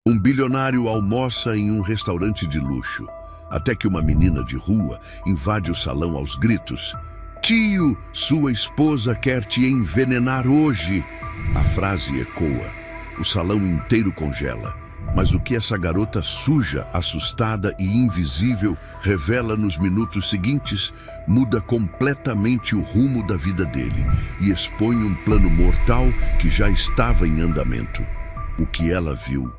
Um bilionário almoça em um restaurante de luxo, até que uma menina de rua invade o salão aos gritos. Tio, sua esposa quer te envenenar hoje. A frase ecoa. O salão inteiro congela. Mas o que essa garota suja, assustada e invisível revela nos minutos seguintes muda completamente o rumo da vida dele e expõe um plano mortal que já estava em andamento. O que ela viu,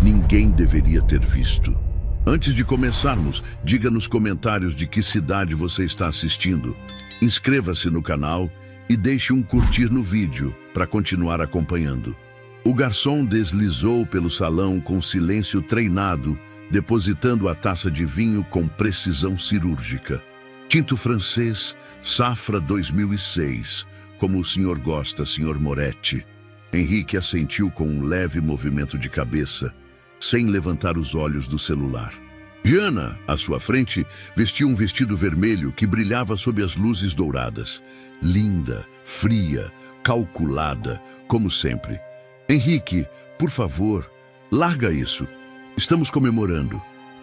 ninguém deveria ter visto. Antes de começarmos, diga nos comentários de que cidade você está assistindo. Inscreva-se no canal e deixe um curtir no vídeo para continuar acompanhando. O garçom deslizou pelo salão com silêncio treinado, depositando a taça de vinho com precisão cirúrgica. Tinto francês, safra 2006, como o senhor gosta, senhor Moretti. Henrique assentiu com um leve movimento de cabeça, sem levantar os olhos do celular. Diana, à sua frente, vestia um vestido vermelho que brilhava sob as luzes douradas. Linda, fria, calculada, como sempre. Henrique, por favor, larga isso. Estamos comemorando.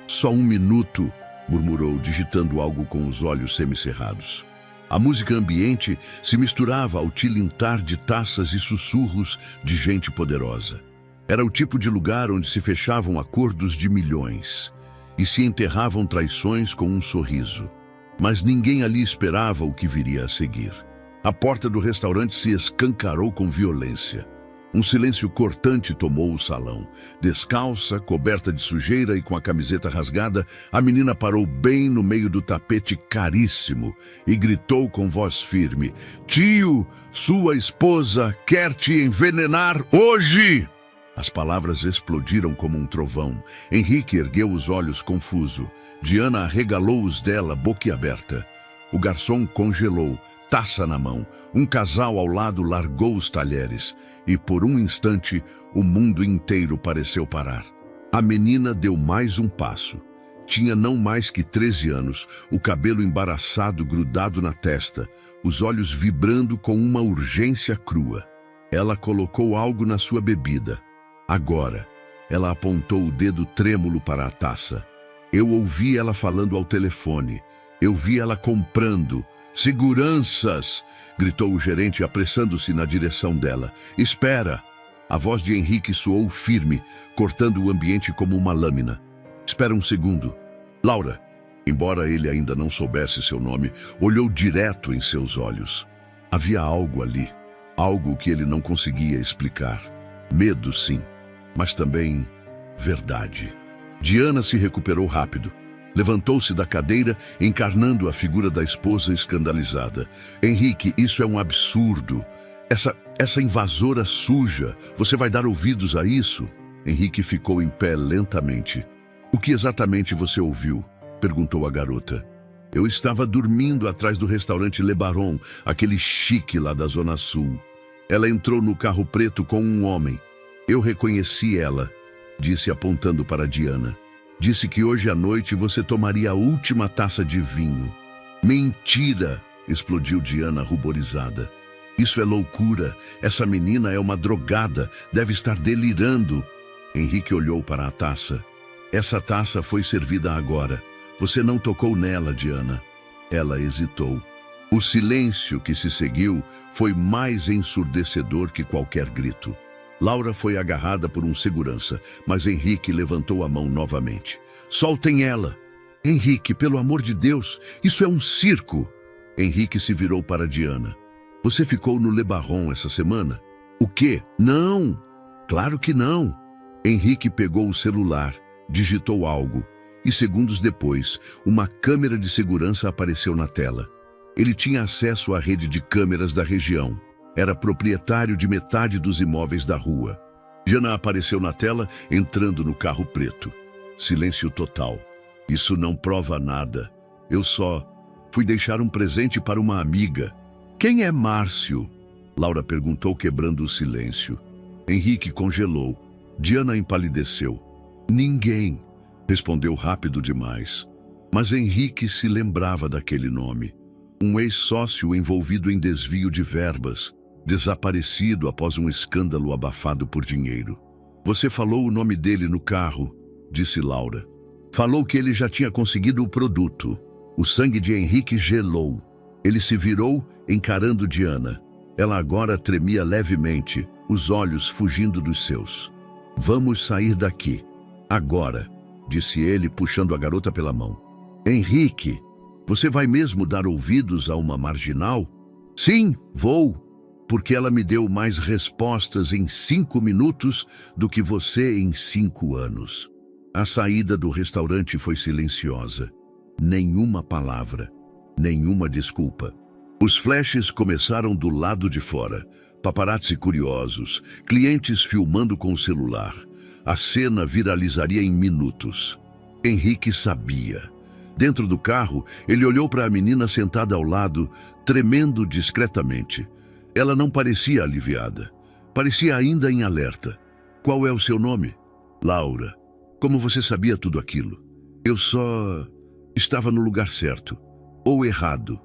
Só um minuto, murmurou, digitando algo com os olhos semicerrados. A música ambiente se misturava ao tilintar de taças e sussurros de gente poderosa. Era o tipo de lugar onde se fechavam acordos de milhões e se enterravam traições com um sorriso. Mas ninguém ali esperava o que viria a seguir. A porta do restaurante se escancarou com violência. Um silêncio cortante tomou o salão. Descalça, coberta de sujeira e com a camiseta rasgada, a menina parou bem no meio do tapete caríssimo e gritou com voz firme: Tio, sua esposa quer te envenenar hoje! As palavras explodiram como um trovão. Henrique ergueu os olhos confuso. Diana arregalou os dela boquiaberta. O garçom congelou, taça na mão. Um casal ao lado largou os talheres. E por um instante, o mundo inteiro pareceu parar. A menina deu mais um passo. Tinha não mais que 13 anos, o cabelo embaraçado grudado na testa, os olhos vibrando com uma urgência crua. Ela colocou algo na sua bebida. Agora, ela apontou o dedo trêmulo para a taça. Eu ouvi ela falando ao telefone. Eu vi ela comprando. Seguranças! Gritou o gerente, apressando-se na direção dela. Espera! A voz de Henrique soou firme, cortando o ambiente como uma lâmina. Espera um segundo. Laura, embora ele ainda não soubesse seu nome, olhou direto em seus olhos. Havia algo ali, algo que ele não conseguia explicar. Medo, sim, mas também verdade. Diana se recuperou rápido. Levantou-se da cadeira, encarnando a figura da esposa escandalizada. Henrique, isso é um absurdo. Essa invasora suja, você vai dar ouvidos a isso? Henrique ficou em pé lentamente. O que exatamente você ouviu? Perguntou a garota. Eu estava dormindo atrás do restaurante Le Baron, aquele chique lá da Zona Sul. Ela entrou no carro preto com um homem. Eu reconheci ela, disse apontando para Diana. Disse que hoje à noite você tomaria a última taça de vinho. Mentira! Explodiu Diana ruborizada. Isso é loucura. Essa menina é uma drogada. Deve estar delirando. Henrique olhou para a taça. Essa taça foi servida agora. Você não tocou nela, Diana. Ela hesitou. O silêncio que se seguiu foi mais ensurdecedor que qualquer grito. Laura foi agarrada por um segurança, mas Henrique levantou a mão novamente. Soltem ela! Henrique, pelo amor de Deus, isso é um circo! Henrique se virou para Diana. Você ficou no Le Baron essa semana? O quê? Não! Claro que não! Henrique pegou o celular, digitou algo, e segundos depois, uma câmera de segurança apareceu na tela. Ele tinha acesso à rede de câmeras da região. Era proprietário de metade dos imóveis da rua. Diana apareceu na tela, entrando no carro preto. Silêncio total. Isso não prova nada. Eu só fui deixar um presente para uma amiga. Quem é Márcio? Laura perguntou, quebrando o silêncio. Henrique congelou. Diana empalideceu. Ninguém, respondeu rápido demais. Mas Henrique se lembrava daquele nome. Um ex-sócio envolvido em desvio de verbas, desaparecido após um escândalo abafado por dinheiro. Você falou o nome dele no carro, disse Laura. Falou que ele já tinha conseguido o produto. O sangue de Henrique gelou. Ele se virou, encarando Diana. Ela agora tremia levemente, os olhos fugindo dos seus. Vamos sair daqui. Agora, disse ele, puxando a garota pela mão. Henrique, você vai mesmo dar ouvidos a uma marginal? Sim, vou, porque ela me deu mais respostas em 5 minutos do que você em 5 anos. A saída do restaurante foi silenciosa. Nenhuma palavra, nenhuma desculpa. Os flashes começaram do lado de fora. Paparazzi curiosos, clientes filmando com o celular. A cena viralizaria em minutos. Henrique sabia. Dentro do carro, ele olhou para a menina sentada ao lado, tremendo discretamente. Ela não parecia aliviada. Parecia ainda em alerta. Qual é o seu nome? Laura. Como você sabia tudo aquilo? Eu só estava no lugar certo. Ou errado.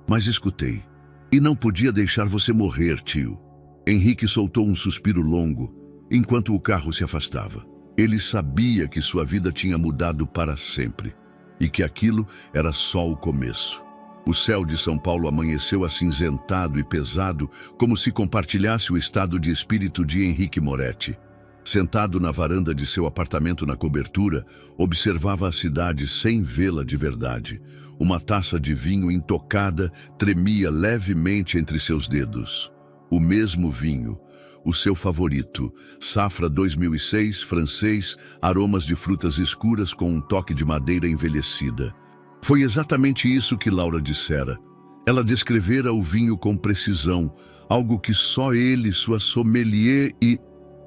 Mas escutei. E não podia deixar você morrer, tio. Henrique soltou um suspiro longo, enquanto o carro se afastava. Ele sabia que sua vida tinha mudado para sempre. E que aquilo era só o começo. O céu de São Paulo amanheceu acinzentado e pesado, como se compartilhasse o estado de espírito de Henrique Moretti. Sentado na varanda de seu apartamento na cobertura, observava a cidade sem vê-la de verdade. Uma taça de vinho intocada tremia levemente entre seus dedos. O mesmo vinho, o seu favorito, safra 2006, francês, aromas de frutas escuras com um toque de madeira envelhecida. Foi exatamente isso que Laura dissera. Ela descrevera o vinho com precisão, algo que só ele, sua sommelier e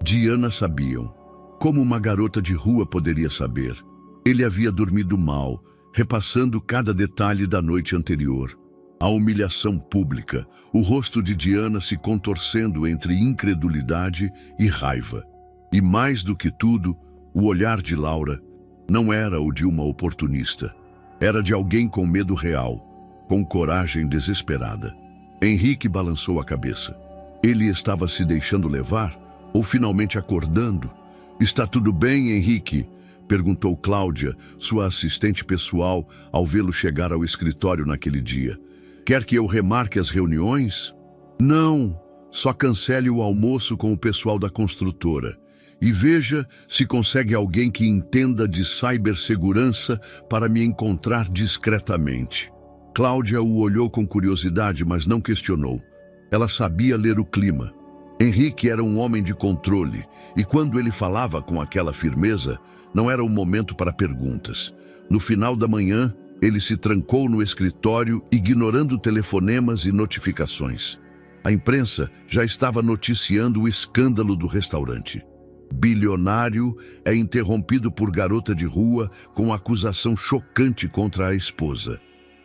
Diana sabiam. Como uma garota de rua poderia saber? Ele havia dormido mal, repassando cada detalhe da noite anterior. A humilhação pública, o rosto de Diana se contorcendo entre incredulidade e raiva. E mais do que tudo, o olhar de Laura não era o de uma oportunista. Era de alguém com medo real, com coragem desesperada. Henrique balançou a cabeça. Ele estava se deixando levar ou finalmente acordando? Está tudo bem, Henrique? Perguntou Cláudia, sua assistente pessoal, ao vê-lo chegar ao escritório naquele dia. Quer que eu remarque as reuniões? Não, só cancele o almoço com o pessoal da construtora. E veja se consegue alguém que entenda de cibersegurança para me encontrar discretamente. Cláudia o olhou com curiosidade, mas não questionou. Ela sabia ler o clima. Henrique era um homem de controle, e quando ele falava com aquela firmeza, não era um momento para perguntas. No final da manhã, ele se trancou no escritório, ignorando telefonemas e notificações. A imprensa já estava noticiando o escândalo do restaurante. Bilionário é interrompido por garota de rua com acusação chocante contra a esposa.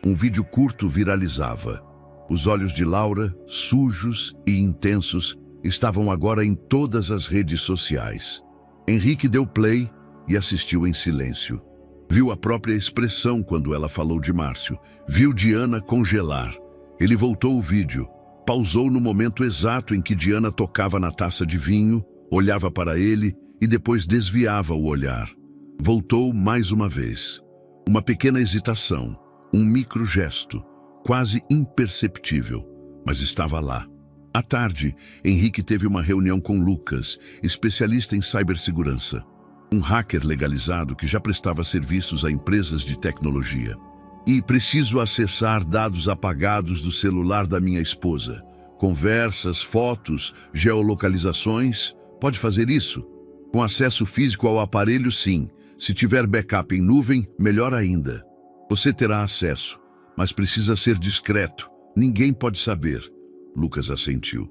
Um vídeo curto viralizava. Os olhos de Laura, sujos e intensos, estavam agora em todas as redes sociais. Henrique deu play e assistiu em silêncio. Viu a própria expressão quando ela falou de Márcio. Viu Diana congelar. Ele voltou o vídeo. Pausou no momento exato em que Diana tocava na taça de vinho, olhava para ele e depois desviava o olhar. Voltou mais uma vez. Uma pequena hesitação, um microgesto, quase imperceptível, mas estava lá. À tarde, Henrique teve uma reunião com Lucas, especialista em cibersegurança. Um hacker legalizado que já prestava serviços a empresas de tecnologia. E preciso acessar dados apagados do celular da minha esposa. Conversas, fotos, geolocalizações. Pode fazer isso? Com acesso físico ao aparelho, sim. Se tiver backup em nuvem, melhor ainda. Você terá acesso, mas precisa ser discreto. Ninguém pode saber. Lucas assentiu.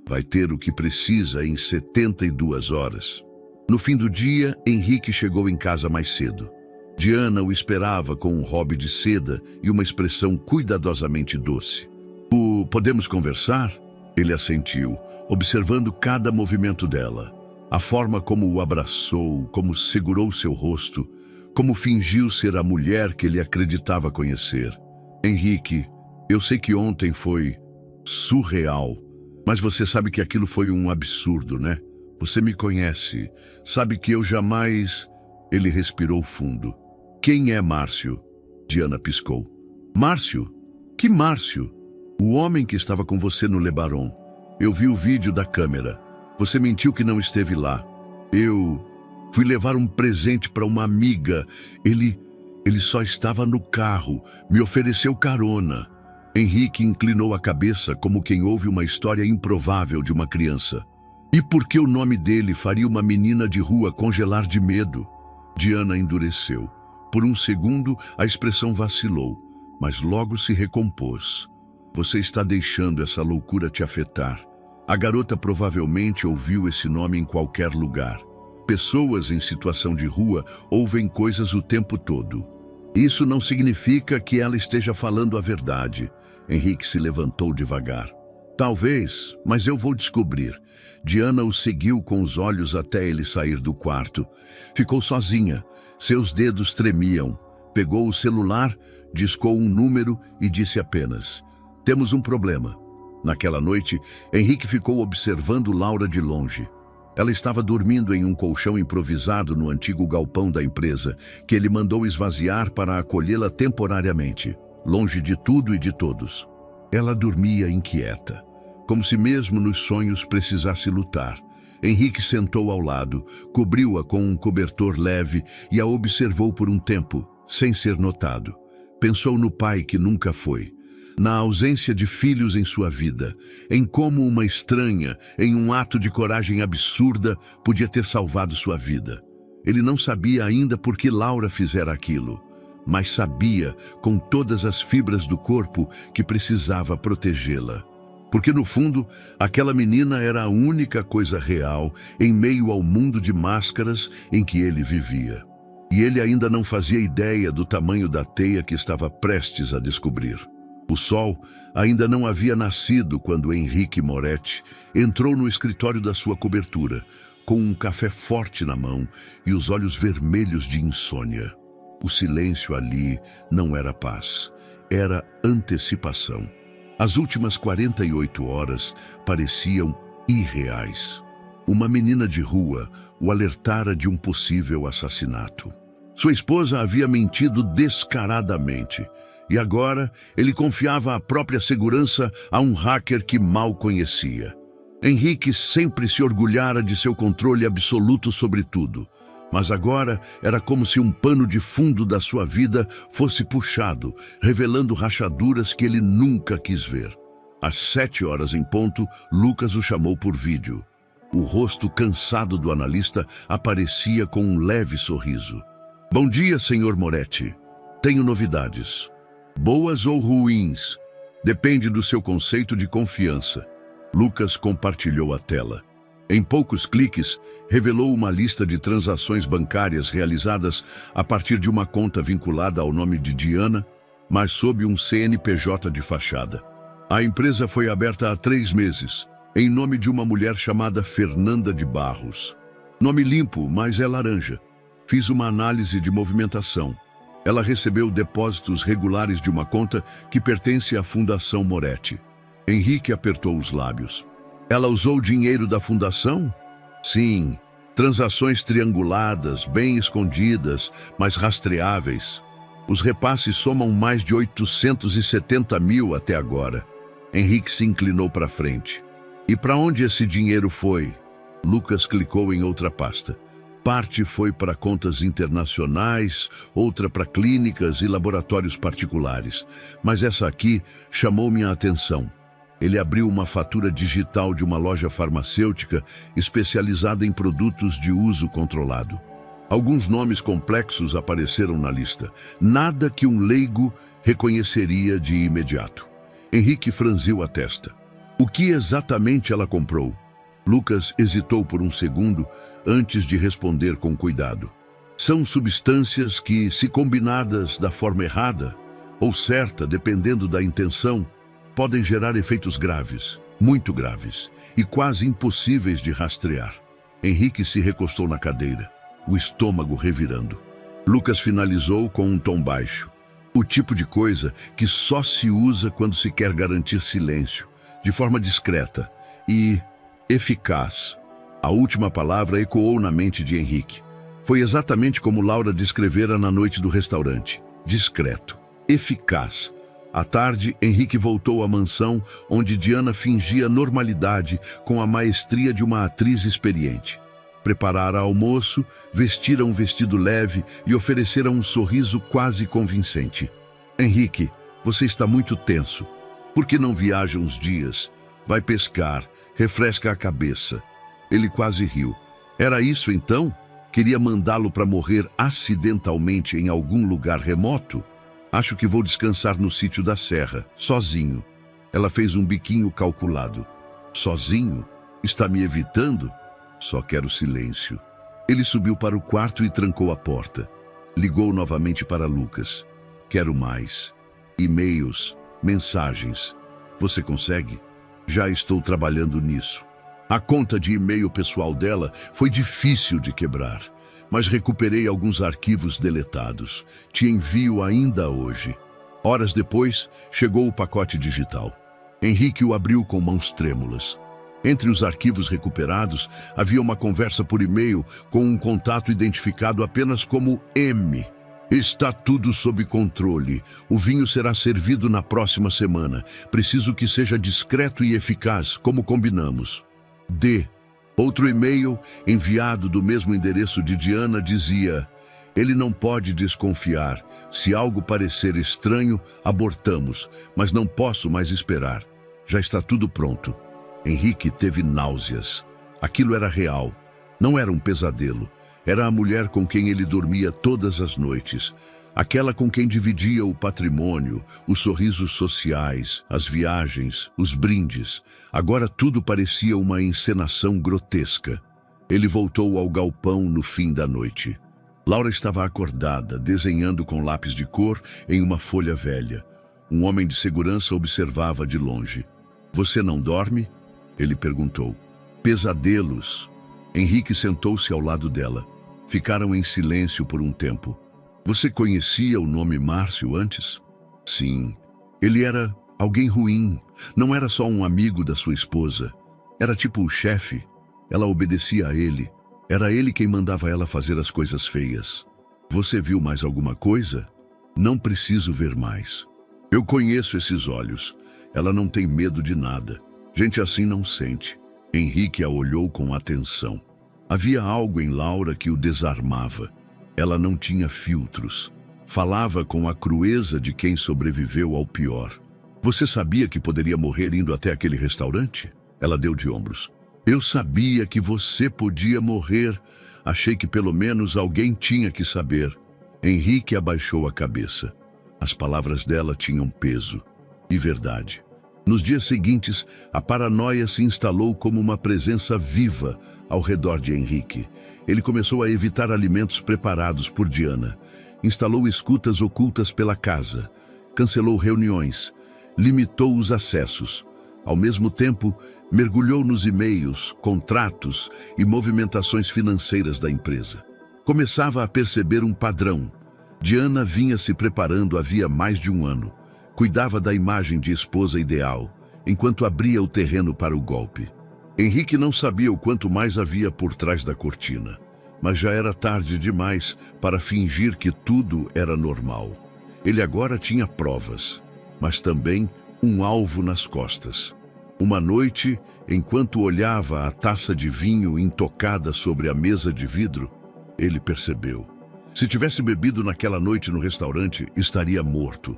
Vai ter o que precisa em 72 horas. No fim do dia, Henrique chegou em casa mais cedo. Diana o esperava com um hobby de seda e uma expressão cuidadosamente doce. Podemos conversar? Ele assentiu, observando cada movimento dela. A forma como o abraçou, como segurou seu rosto, como fingiu ser a mulher que ele acreditava conhecer. Henrique, eu sei que ontem foi surreal, mas você sabe que aquilo foi um absurdo, né? Você me conhece, sabe que eu jamais... Ele respirou fundo. Quem é Márcio? Diana piscou. Márcio? Que Márcio? O homem que estava com você no Lebaron. Eu vi o vídeo da câmera. Você mentiu que não esteve lá. Eu fui levar um presente para uma amiga. Ele só estava no carro. Me ofereceu carona. Henrique inclinou a cabeça como quem ouve uma história improvável de uma criança. E por que o nome dele faria uma menina de rua congelar de medo? Diana endureceu. Por um segundo, a expressão vacilou, mas logo se recompôs. Você está deixando essa loucura te afetar. A garota provavelmente ouviu esse nome em qualquer lugar. Pessoas em situação de rua ouvem coisas o tempo todo. Isso não significa que ela esteja falando a verdade. Henrique se levantou devagar. Talvez, mas eu vou descobrir. Diana o seguiu com os olhos até ele sair do quarto. Ficou sozinha. Seus dedos tremiam. Pegou o celular, discou um número e disse apenas: temos um problema. Naquela noite, Henrique ficou observando Laura de longe. Ela estava dormindo em um colchão improvisado no antigo galpão da empresa, que ele mandou esvaziar para acolhê-la temporariamente, longe de tudo e de todos. Ela dormia inquieta, como se mesmo nos sonhos precisasse lutar. Henrique sentou ao lado, cobriu-a com um cobertor leve e a observou por um tempo, sem ser notado. Pensou no pai que nunca foi, na ausência de filhos em sua vida, em como uma estranha, em um ato de coragem absurda, podia ter salvado sua vida. Ele não sabia ainda por que Laura fizera aquilo, mas sabia, com todas as fibras do corpo, que precisava protegê-la. Porque, no fundo, aquela menina era a única coisa real em meio ao mundo de máscaras em que ele vivia. E ele ainda não fazia ideia do tamanho da teia que estava prestes a descobrir. O sol ainda não havia nascido quando Henrique Moretti entrou no escritório da sua cobertura, com um café forte na mão e os olhos vermelhos de insônia. O silêncio ali não era paz, era antecipação. As últimas 48 horas pareciam irreais. Uma menina de rua o alertara de um possível assassinato. Sua esposa havia mentido descaradamente, e agora ele confiava a própria segurança a um hacker que mal conhecia. Henrique sempre se orgulhara de seu controle absoluto sobre tudo. Mas agora era como se um pano de fundo da sua vida fosse puxado, revelando rachaduras que ele nunca quis ver. Às 7 horas em ponto, Lucas o chamou por vídeo. O rosto cansado do analista aparecia com um leve sorriso. Bom dia, senhor Moretti. Tenho novidades. Boas ou ruins? Depende do seu conceito de confiança. Lucas compartilhou a tela. Em poucos cliques, revelou uma lista de transações bancárias realizadas a partir de uma conta vinculada ao nome de Diana, mas sob um CNPJ de fachada. A empresa foi aberta há 3 meses, em nome de uma mulher chamada Fernanda de Barros. Nome limpo, mas é laranja. Fiz uma análise de movimentação. Ela recebeu depósitos regulares de uma conta que pertence à Fundação Moretti. Henrique apertou os lábios. Ela usou o dinheiro da fundação? Sim, transações trianguladas, bem escondidas, mas rastreáveis. Os repasses somam mais de 870 mil até agora. Henrique se inclinou para frente. E para onde esse dinheiro foi? Lucas clicou em outra pasta. Parte foi para contas internacionais, outra para clínicas e laboratórios particulares. Mas essa aqui chamou minha atenção. Ele abriu uma fatura digital de uma loja farmacêutica especializada em produtos de uso controlado. Alguns nomes complexos apareceram na lista, nada que um leigo reconheceria de imediato. Henrique franziu a testa. O que exatamente ela comprou? Lucas hesitou por um segundo antes de responder com cuidado. São substâncias que, se combinadas da forma errada ou certa, dependendo da intenção, podem gerar efeitos graves, muito graves, e quase impossíveis de rastrear. Henrique se recostou na cadeira, o estômago revirando. Lucas finalizou com um tom baixo. O tipo de coisa que só se usa quando se quer garantir silêncio, de forma discreta e eficaz. A última palavra ecoou na mente de Henrique. Foi exatamente como Laura descrevera na noite do restaurante. Discreto, eficaz. À tarde, Henrique voltou à mansão, onde Diana fingia normalidade com a maestria de uma atriz experiente. Preparara almoço, vestira um vestido leve e oferecera um sorriso quase convincente. Henrique, você está muito tenso. Por que não viaja uns dias? Vai pescar, refresca a cabeça. Ele quase riu. Era isso então? Queria mandá-lo para morrer acidentalmente em algum lugar remoto? Acho que vou descansar no sítio da serra, sozinho. Ela fez um biquinho calculado. Sozinho? Está me evitando? Só quero silêncio. Ele subiu para o quarto e trancou a porta. Ligou novamente para Lucas. Quero mais. E-mails, mensagens. Você consegue? Já estou trabalhando nisso. A conta de e-mail pessoal dela foi difícil de quebrar, mas recuperei alguns arquivos deletados. Te envio ainda hoje. Horas depois, chegou o pacote digital. Henrique o abriu com mãos trêmulas. Entre os arquivos recuperados, havia uma conversa por e-mail com um contato identificado apenas como M. Está tudo sob controle. O vinho será servido na próxima semana. Preciso que seja discreto e eficaz, como combinamos. D. Outro e-mail, enviado do mesmo endereço de Diana, dizia: ele não pode desconfiar. Se algo parecer estranho, abortamos, mas não posso mais esperar. Já está tudo pronto. Henrique teve náuseas. Aquilo era real. Não era um pesadelo. Era a mulher com quem ele dormia todas as noites. Aquela com quem dividia o patrimônio, os sorrisos sociais, as viagens, os brindes. Agora tudo parecia uma encenação grotesca. Ele voltou ao galpão no fim da noite. Laura estava acordada, desenhando com lápis de cor em uma folha velha. Um homem de segurança observava de longe. Você não dorme? Ele perguntou. Pesadelos. Henrique sentou-se ao lado dela. Ficaram em silêncio por um tempo. Você conhecia o nome Márcio antes? Sim. Ele era alguém ruim. Não era só um amigo da sua esposa. Era tipo o chefe. Ela obedecia a ele. Era ele quem mandava ela fazer as coisas feias. Você viu mais alguma coisa? Não preciso ver mais. Eu conheço esses olhos. Ela não tem medo de nada. Gente assim não sente. Henrique a olhou com atenção. Havia algo em Laura que o desarmava. Ela não tinha filtros. Falava com a crueza de quem sobreviveu ao pior. Você sabia que poderia morrer indo até aquele restaurante? Ela deu de ombros. Eu sabia que você podia morrer. Achei que pelo menos alguém tinha que saber. Henrique abaixou a cabeça. As palavras dela tinham peso e verdade. Nos dias seguintes, a paranoia se instalou como uma presença viva ao redor de Henrique. Ele começou a evitar alimentos preparados por Diana. Instalou escutas ocultas pela casa. Cancelou reuniões. Limitou os acessos. Ao mesmo tempo, mergulhou nos e-mails, contratos e movimentações financeiras da empresa. Começava a perceber um padrão. Diana vinha se preparando havia mais de um ano. Cuidava da imagem de esposa ideal, enquanto abria o terreno para o golpe. Henrique não sabia o quanto mais havia por trás da cortina, mas já era tarde demais para fingir que tudo era normal. Ele agora tinha provas, mas também um alvo nas costas. Uma noite, enquanto olhava a taça de vinho intocada sobre a mesa de vidro, ele percebeu. Se tivesse bebido naquela noite no restaurante, estaria morto.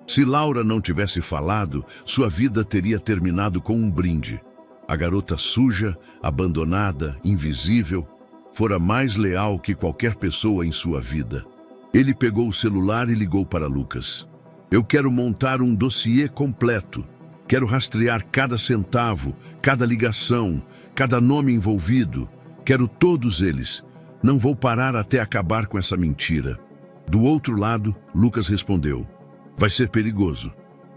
Se Laura não tivesse falado, sua vida teria terminado com um brinde. A garota suja, abandonada, invisível, fora mais leal que qualquer pessoa em sua vida. Ele pegou o celular e ligou para Lucas. Eu quero montar um dossiê completo. Quero rastrear cada centavo, cada ligação, cada nome envolvido. Quero todos eles. Não vou parar até acabar com essa mentira. Do outro lado, Lucas respondeu. Vai ser perigoso.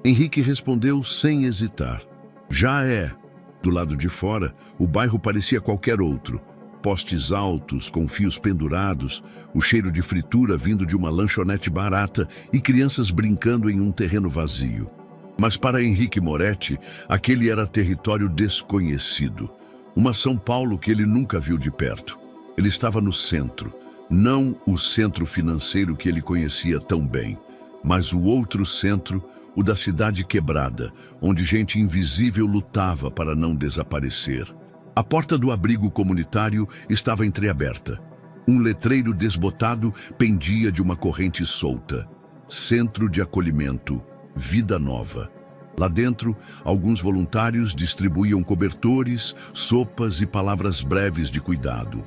Henrique respondeu sem hesitar. Já é. Do lado de fora, o bairro parecia qualquer outro. Postes altos, com fios pendurados, o cheiro de fritura vindo de uma lanchonete barata e crianças brincando em um terreno vazio. Mas para Henrique Moretti, aquele era território desconhecido. Uma São Paulo que ele nunca viu de perto. Ele estava no centro, não o centro financeiro que ele conhecia tão bem, mas o outro centro, o da cidade quebrada, onde gente invisível lutava para não desaparecer. A porta do abrigo comunitário estava entreaberta. Um letreiro desbotado pendia de uma corrente solta. Centro de acolhimento, Vida Nova. Lá dentro, alguns voluntários distribuíam cobertores, sopas e palavras breves de cuidado.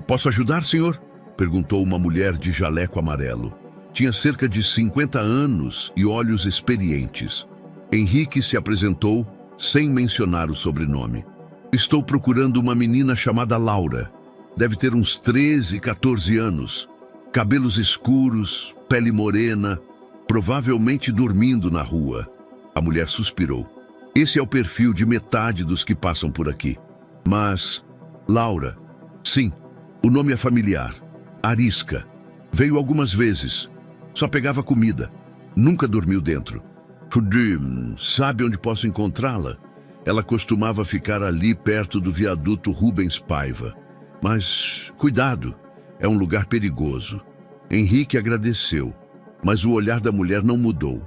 Posso ajudar, senhor? Perguntou uma mulher de jaleco amarelo. Tinha cerca de 50 anos e olhos experientes. Henrique se apresentou sem mencionar o sobrenome. Estou procurando uma menina chamada Laura. Deve ter uns 13, 14 anos. Cabelos escuros, pele morena, provavelmente dormindo na rua. A mulher suspirou. Esse é o perfil de metade dos que passam por aqui. Mas, Laura, sim, o nome é familiar. Arisca. Veio algumas vezes. Só pegava comida. Nunca dormiu dentro. Sabe onde posso encontrá-la? Ela costumava ficar ali perto do viaduto Rubens Paiva. Mas, cuidado, é um lugar perigoso. Henrique agradeceu, mas o olhar da mulher não mudou.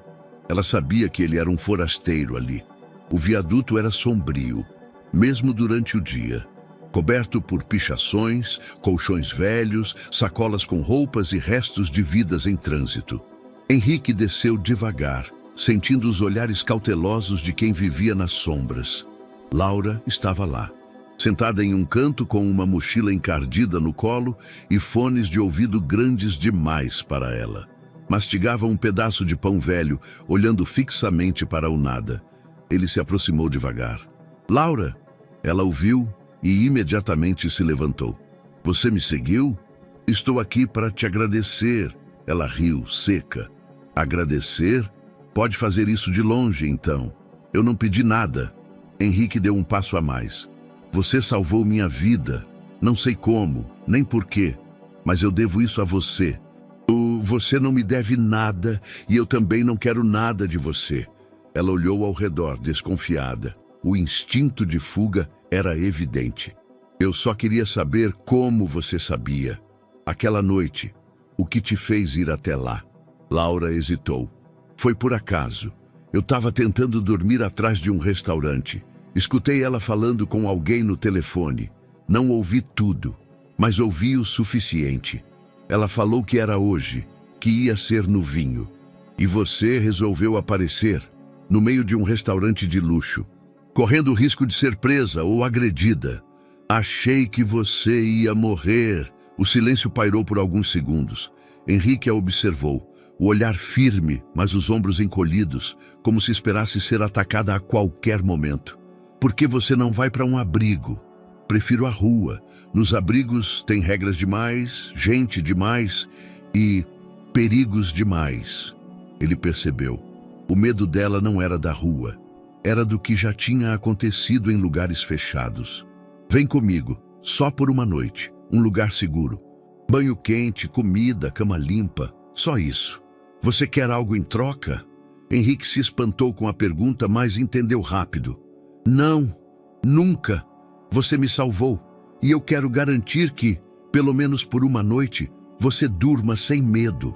Ela sabia que ele era um forasteiro ali. O viaduto era sombrio, mesmo durante o dia. Coberto por pichações, colchões velhos, sacolas com roupas e restos de vidas em trânsito. Henrique desceu devagar, sentindo os olhares cautelosos de quem vivia nas sombras. Laura estava lá, sentada em um canto com uma mochila encardida no colo e fones de ouvido grandes demais para ela. Mastigava um pedaço de pão velho, olhando fixamente para o nada. Ele se aproximou devagar. Laura! Ela o viu e imediatamente se levantou. Você me seguiu? Estou aqui para te agradecer. Ela riu, seca. Agradecer? Pode fazer isso de longe, então. Eu não pedi nada. Henrique deu um passo a mais. Você salvou minha vida. Não sei como, nem porquê, mas eu devo isso a você. Você não me deve nada e eu também não quero nada de você. Ela olhou ao redor, desconfiada. O instinto de fuga era evidente. Eu só queria saber como você sabia. Aquela noite, o que te fez ir até lá? Laura hesitou. Foi por acaso. Eu estava tentando dormir atrás de um restaurante. Escutei ela falando com alguém no telefone. Não ouvi tudo, mas ouvi o suficiente. Ela falou que era hoje, que ia ser no vinho. E você resolveu aparecer no meio de um restaurante de luxo, correndo o risco de ser presa ou agredida. Achei que você ia morrer. O silêncio pairou por alguns segundos. Henrique a observou, o olhar firme, mas os ombros encolhidos, como se esperasse ser atacada a qualquer momento. Por que você não vai para um abrigo? Prefiro a rua. Nos abrigos tem regras demais, gente demais e perigos demais. Ele percebeu. O medo dela não era da rua. Era do que já tinha acontecido em lugares fechados. Vem comigo, só por uma noite, um lugar seguro. Banho quente, comida, cama limpa, só isso. Você quer algo em troca? Henrique se espantou com a pergunta, mas entendeu rápido. Não, nunca. Você me salvou. E eu quero garantir que, pelo menos por uma noite, você durma sem medo.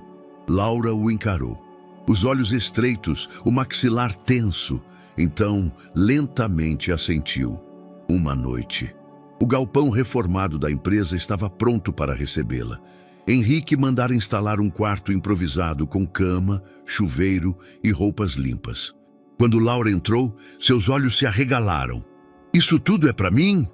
Laura o encarou. Os olhos estreitos, o maxilar tenso. Então, lentamente assentiu. Uma noite. O galpão reformado da empresa estava pronto para recebê-la. Henrique mandara instalar um quarto improvisado com cama, chuveiro e roupas limpas. Quando Laura entrou, seus olhos se arregalaram. Isso tudo é para mim?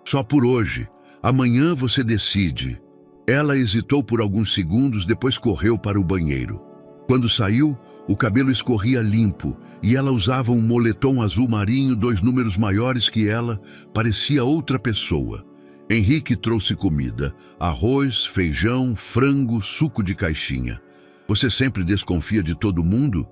Só por hoje. Amanhã você decide. Ela hesitou por alguns segundos, depois correu para o banheiro. Quando saiu, o cabelo escorria limpo e ela usava um moletom azul marinho 2 números maiores que ela, parecia outra pessoa. Henrique trouxe comida, arroz, feijão, frango, suco de caixinha. Você sempre desconfia de todo mundo?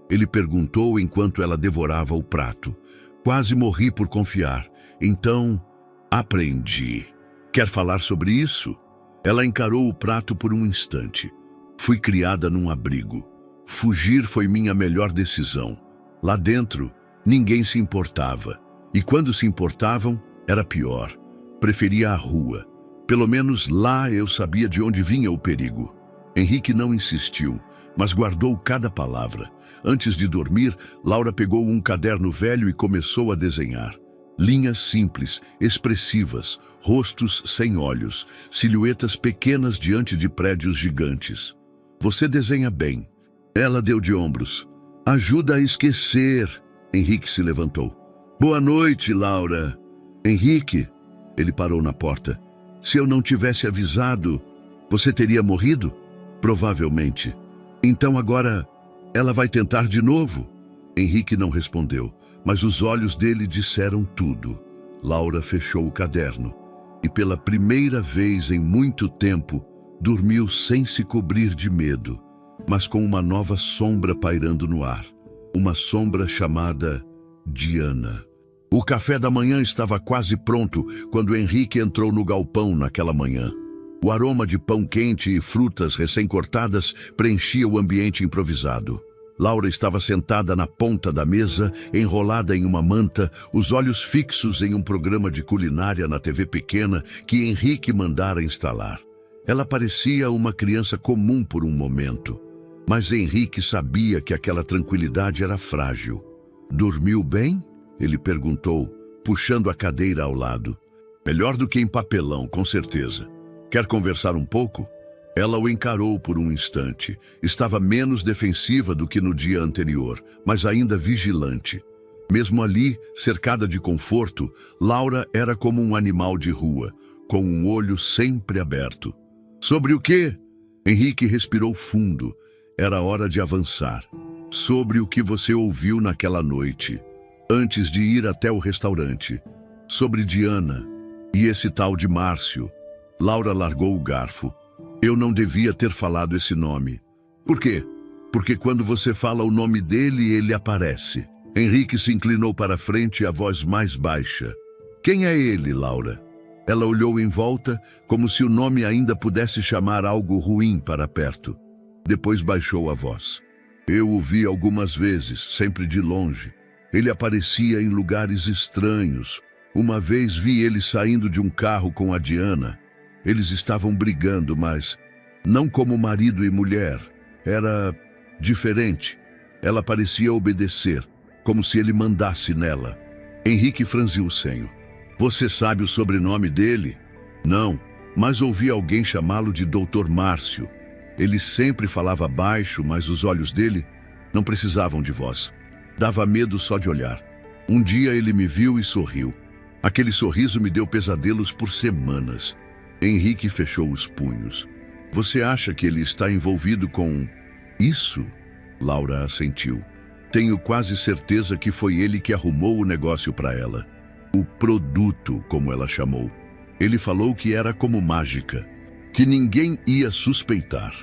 Ele perguntou enquanto ela devorava o prato. Quase morri por confiar. Então, aprendi. Quer falar sobre isso? Ela encarou o prato por um instante. Fui criada num abrigo. Fugir foi minha melhor decisão. Lá dentro, ninguém se importava. E quando se importavam, Era pior. Preferia a rua. Pelo menos lá eu sabia de onde vinha o perigo. Henrique não insistiu, mas guardou cada palavra. Antes de dormir, Laura pegou um caderno velho e começou a desenhar. Linhas simples, expressivas, rostos sem olhos, silhuetas pequenas diante de prédios gigantes. Você desenha bem. Ela deu de ombros. Ajuda a esquecer. Henrique se levantou. Boa noite, Laura. Henrique, ele parou na porta. Se eu não tivesse avisado, você teria morrido? Provavelmente. Então agora ela vai tentar de novo? Henrique não respondeu, mas os olhos dele disseram tudo. Laura fechou o caderno e pela primeira vez em muito tempo dormiu sem se cobrir de medo, mas com uma nova sombra pairando no ar. Uma sombra chamada Diana. O café da manhã estava quase pronto quando Henrique entrou no galpão naquela manhã. O aroma de pão quente e frutas recém-cortadas preenchia o ambiente improvisado. Laura estava sentada na ponta da mesa, enrolada em uma manta, os olhos fixos em um programa de culinária na TV pequena que Henrique mandara instalar. Ela parecia uma criança comum por um momento, mas Henrique sabia que aquela tranquilidade era frágil. Dormiu bem? Ele perguntou, puxando a cadeira ao lado. Melhor do que em papelão, com certeza. Quer conversar um pouco? Ela o encarou por um instante. Estava menos defensiva do que no dia anterior, mas ainda vigilante. Mesmo ali, cercada de conforto, Laura era como um animal de rua, com um olho sempre aberto. Sobre o quê? Henrique respirou fundo. Era hora de avançar. Sobre o que você ouviu naquela noite, antes de ir até o restaurante. Sobre Diana e esse tal de Márcio. Laura largou o garfo. Eu não devia ter falado esse nome. Por quê? Porque quando você fala o nome dele, ele aparece. Henrique se inclinou para a frente, a voz mais baixa. Quem é ele, Laura? Ela olhou em volta, como se o nome ainda pudesse chamar algo ruim para perto. Depois baixou a voz. Eu o vi algumas vezes, sempre de longe. Ele aparecia em lugares estranhos. Uma vez vi ele saindo de um carro com a Diana. Eles estavam brigando, mas não como marido e mulher. Era diferente. Ela parecia obedecer, como se ele mandasse nela. Henrique franziu o senho. Você sabe o sobrenome dele? Não, mas ouvi alguém chamá-lo de Dr. Márcio. Ele sempre falava baixo, mas os olhos dele não precisavam de voz. Dava medo só de olhar. Um dia ele me viu e sorriu. Aquele sorriso me deu pesadelos por semanas. Henrique fechou os punhos. Você acha que ele está envolvido com isso? Laura assentiu. Tenho quase certeza que foi ele que arrumou o negócio para ela. O produto, como ela chamou. Ele falou que era como mágica, que ninguém ia suspeitar.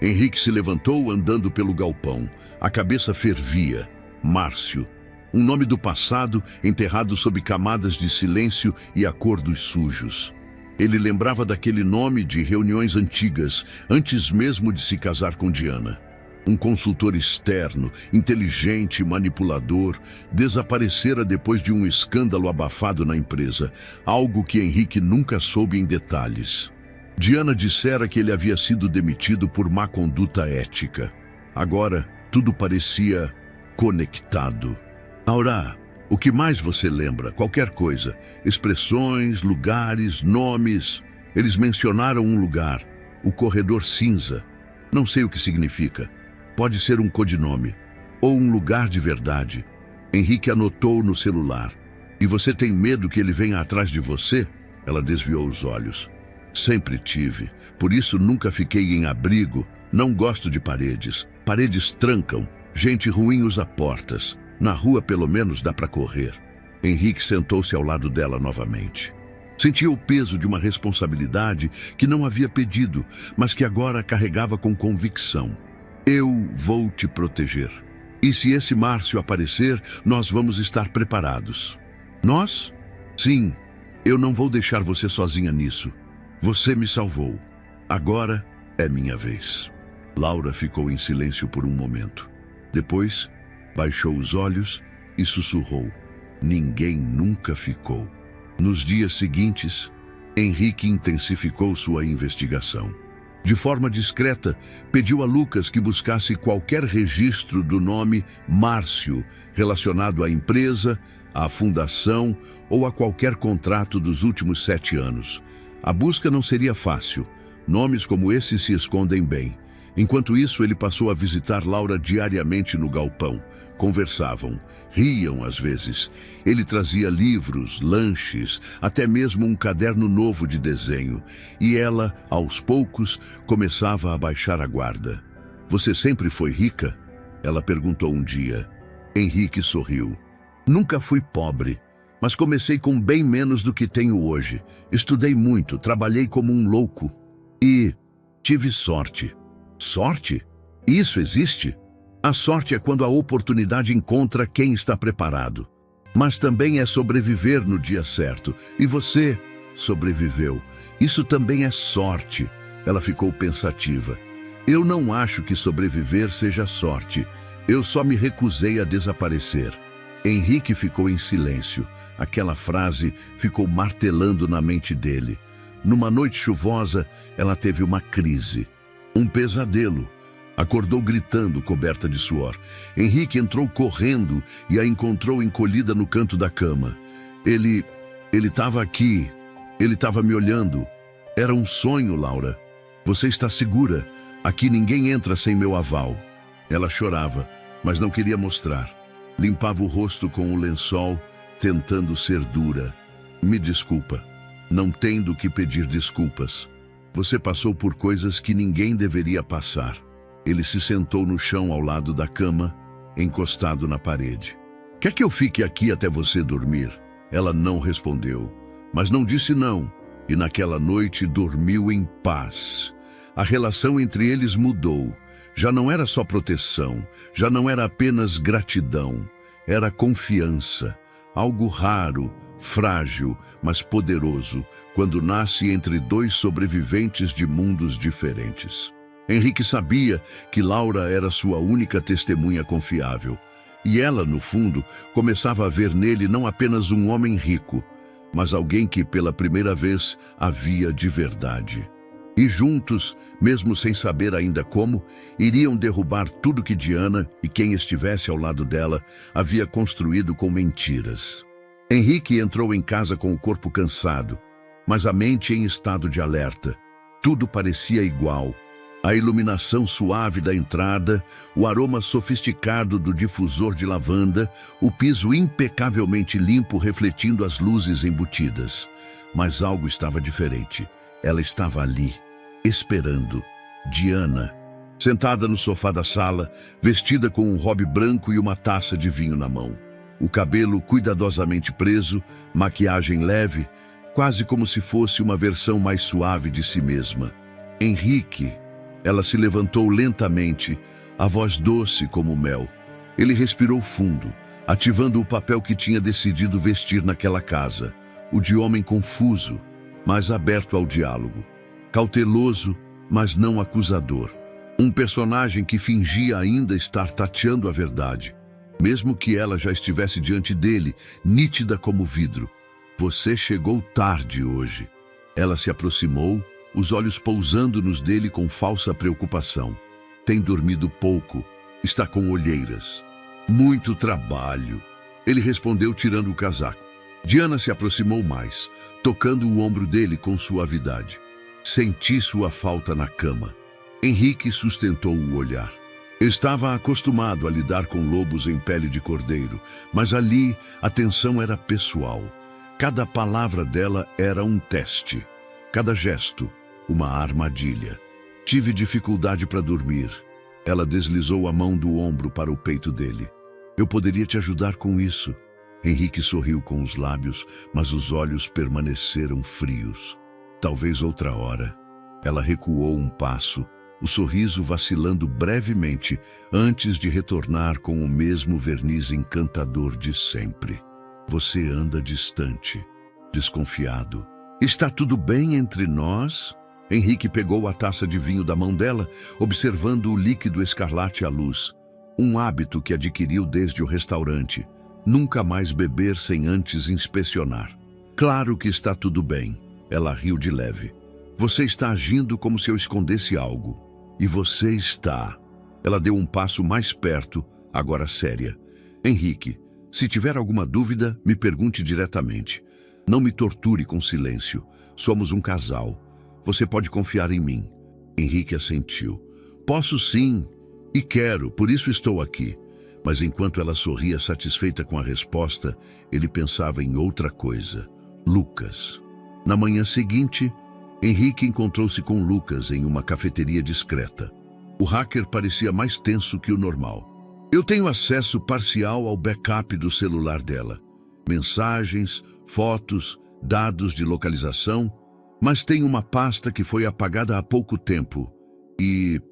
Henrique se levantou andando pelo galpão. A cabeça fervia. Márcio. Um nome do passado enterrado sob camadas de silêncio e acordos sujos. Ele lembrava daquele nome de reuniões antigas, antes mesmo de se casar com Diana. Um consultor externo, inteligente e manipulador, desaparecera depois de um escândalo abafado na empresa, algo que Henrique nunca soube em detalhes. Diana dissera que ele havia sido demitido por má conduta ética. Agora, tudo parecia conectado. Laura, o que mais você lembra? Qualquer coisa. Expressões, lugares, nomes. Eles mencionaram um lugar, o Corredor Cinza. Não sei o que significa. Pode ser um codinome. Ou um lugar de verdade. Henrique anotou no celular. E você tem medo que ele venha atrás de você? Ela desviou os olhos. Sempre tive. Por isso nunca fiquei em abrigo. Não gosto de paredes. Paredes trancam. Gente ruim usa portas. Na rua, pelo menos, dá para correr. Henrique sentou-se ao lado dela novamente. Sentia o peso de uma responsabilidade que não havia pedido, mas que agora carregava com convicção. Eu vou te proteger. E se esse Márcio aparecer, nós vamos estar preparados. Nós? Sim, eu não vou deixar você sozinha nisso. Você me salvou. Agora é minha vez. Laura ficou em silêncio por um momento. Depois, baixou os olhos e sussurrou. Ninguém nunca ficou. Nos dias seguintes, Henrique intensificou sua investigação. De forma discreta, pediu a Lucas que buscasse qualquer registro do nome Márcio relacionado à empresa, à fundação ou a qualquer contrato dos últimos 7 anos. A busca não seria fácil. Nomes como esse se escondem bem. Enquanto isso, ele passou a visitar Laura diariamente no galpão. Conversavam, riam às vezes. Ele trazia livros, lanches, até mesmo um caderno novo de desenho. E ela, aos poucos, começava a baixar a guarda. "Você sempre foi rica?" ela perguntou um dia. Henrique sorriu. "Nunca fui pobre, mas comecei com bem menos do que tenho hoje. Estudei muito, trabalhei como um louco e tive sorte." Sorte? Isso existe? A sorte é quando a oportunidade encontra quem está preparado. Mas também é sobreviver no dia certo. E você sobreviveu. Isso também é sorte. Ela ficou pensativa. "Eu não acho que sobreviver seja sorte. Eu só me recusei a desaparecer." Henrique ficou em silêncio. Aquela frase ficou martelando na mente dele. Numa noite chuvosa, ela teve uma crise. Um pesadelo. Acordou gritando, coberta de suor. Henrique entrou correndo e a encontrou encolhida no canto da cama. Ele estava aqui. Ele estava me olhando. "Era um sonho, Laura. Você está segura. Aqui ninguém entra sem meu aval." Ela chorava, mas não queria mostrar. Limpava o rosto com o lençol, tentando ser dura. "Me desculpa. Não tem do que pedir desculpas. Você passou por coisas que ninguém deveria passar." Ele se sentou no chão ao lado da cama, encostado na parede. "Quer que eu fique aqui até você dormir?" Ela não respondeu, mas não disse não, e naquela noite dormiu em paz. A relação entre eles mudou. Já não era só proteção, já não era apenas gratidão, era confiança, algo raro, frágil, mas poderoso, quando nasce entre 2 sobreviventes de mundos diferentes. Henrique sabia que Laura era sua única testemunha confiável, e ela, no fundo, começava a ver nele não apenas um homem rico, mas alguém que pela primeira vez a via de verdade. E juntos, mesmo sem saber ainda como, iriam derrubar tudo que Diana e quem estivesse ao lado dela havia construído com mentiras. Henrique entrou em casa com o corpo cansado, mas a mente em estado de alerta. Tudo parecia igual. A iluminação suave da entrada, o aroma sofisticado do difusor de lavanda, o piso impecavelmente limpo refletindo as luzes embutidas. Mas algo estava diferente. Ela estava ali, esperando. Diana, sentada no sofá da sala, vestida com um robe branco e uma taça de vinho na mão. O cabelo cuidadosamente preso, maquiagem leve, quase como se fosse uma versão mais suave de si mesma. "Henrique." Ela se levantou lentamente, a voz doce como mel. Ele respirou fundo, ativando o papel que tinha decidido vestir naquela casa, o de homem confuso, mas aberto ao diálogo. Cauteloso, mas não acusador. Um personagem que fingia ainda estar tateando a verdade, mesmo que ela já estivesse diante dele, nítida como vidro. "Você chegou tarde hoje." Ela se aproximou, os olhos pousando nos dele com falsa preocupação. "Tem dormido pouco, está com olheiras." "Muito trabalho." Ele respondeu tirando o casaco. Diana se aproximou mais, tocando o ombro dele com suavidade. "Senti sua falta na cama." Henrique sustentou o olhar. Estava acostumado a lidar com lobos em pele de cordeiro, mas ali a tensão era pessoal. Cada palavra dela era um teste, cada gesto, uma armadilha. "Tive dificuldade para dormir." Ela deslizou a mão do ombro para o peito dele. "Eu poderia te ajudar com isso." Henrique sorriu com os lábios, mas os olhos permaneceram frios. "Talvez outra hora." Ela recuou um passo, o sorriso vacilando brevemente antes de retornar com o mesmo verniz encantador de sempre. "Você anda distante, desconfiado." "Está tudo bem entre nós?" Henrique pegou a taça de vinho da mão dela, observando o líquido escarlate à luz. Um hábito que adquiriu desde o restaurante. Nunca mais beber sem antes inspecionar. Claro que está tudo bem. Ela riu de leve. Você está agindo como se eu escondesse algo. E você está. Ela deu um passo mais perto, agora séria. Henrique, se tiver alguma dúvida, me pergunte diretamente. Não me torture com silêncio. Somos um casal. Você pode confiar em mim. Henrique assentiu. Posso sim, e quero, por isso estou aqui. Mas enquanto ela sorria satisfeita com a resposta, ele pensava em outra coisa. Lucas. Na manhã seguinte, Henrique encontrou-se com Lucas em uma cafeteria discreta. O hacker parecia mais tenso que o normal. Eu tenho acesso parcial ao backup do celular dela. Mensagens, fotos, dados de localização, mas tem uma pasta que foi apagada há pouco tempo e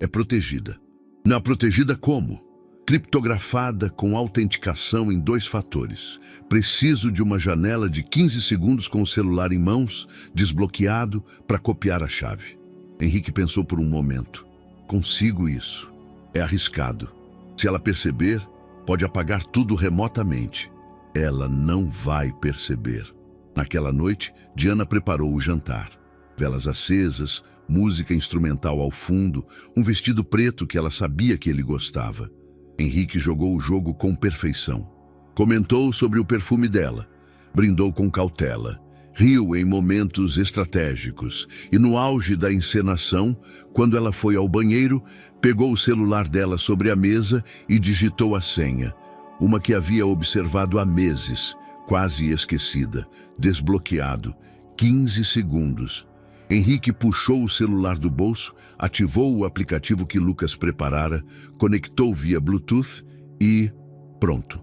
é protegida. Não, protegida como? Criptografada com autenticação em 2 fatores. Preciso de uma janela de 15 segundos com o celular em mãos, desbloqueado, para copiar a chave. Henrique pensou por um momento. Consigo isso. É arriscado. Se ela perceber, pode apagar tudo remotamente. Ela não vai perceber. Naquela noite, Diana preparou o jantar. Velas acesas, música instrumental ao fundo, um vestido preto que ela sabia que ele gostava. Henrique jogou o jogo com perfeição. Comentou sobre o perfume dela. Brindou com cautela. Riu em momentos estratégicos. E no auge da encenação, quando ela foi ao banheiro, pegou o celular dela sobre a mesa e digitou a senha. Uma que havia observado há meses, quase esquecida, desbloqueado. 15 segundos. Henrique puxou o celular do bolso, ativou o aplicativo que Lucas preparara, conectou via Bluetooth e... pronto.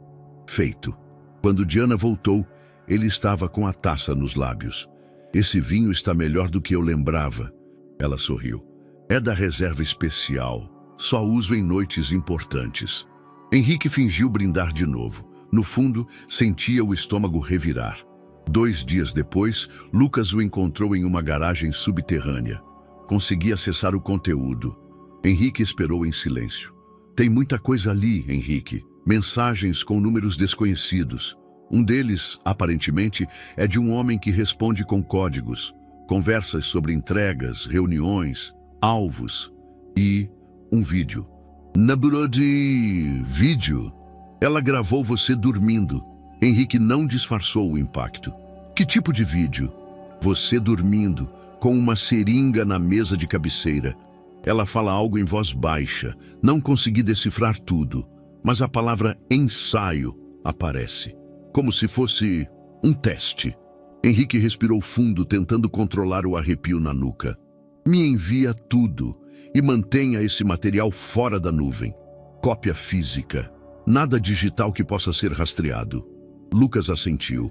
Feito. Quando Diana voltou, ele estava com a taça nos lábios. Esse vinho está melhor do que eu lembrava. Ela sorriu. É da reserva especial. Só uso em noites importantes. Henrique fingiu brindar de novo. No fundo, sentia o estômago revirar. 2 dias depois, Lucas o encontrou em uma garagem subterrânea. Conseguia acessar o conteúdo. Henrique esperou em silêncio. Tem muita coisa ali, Henrique. Mensagens com números desconhecidos. Um deles, aparentemente, é de um homem que responde com códigos. Conversas sobre entregas, reuniões, alvos e um vídeo. Na burô de vídeo, ela gravou você dormindo. Henrique não disfarçou o impacto. Que tipo de vídeo? Você dormindo, com uma seringa na mesa de cabeceira. Ela fala algo em voz baixa. Não consegui decifrar tudo, mas a palavra ensaio aparece. Como se fosse um teste. Henrique respirou fundo, tentando controlar o arrepio na nuca. Me envia tudo e mantenha esse material fora da nuvem. Cópia física. Nada digital que possa ser rastreado. Lucas assentiu.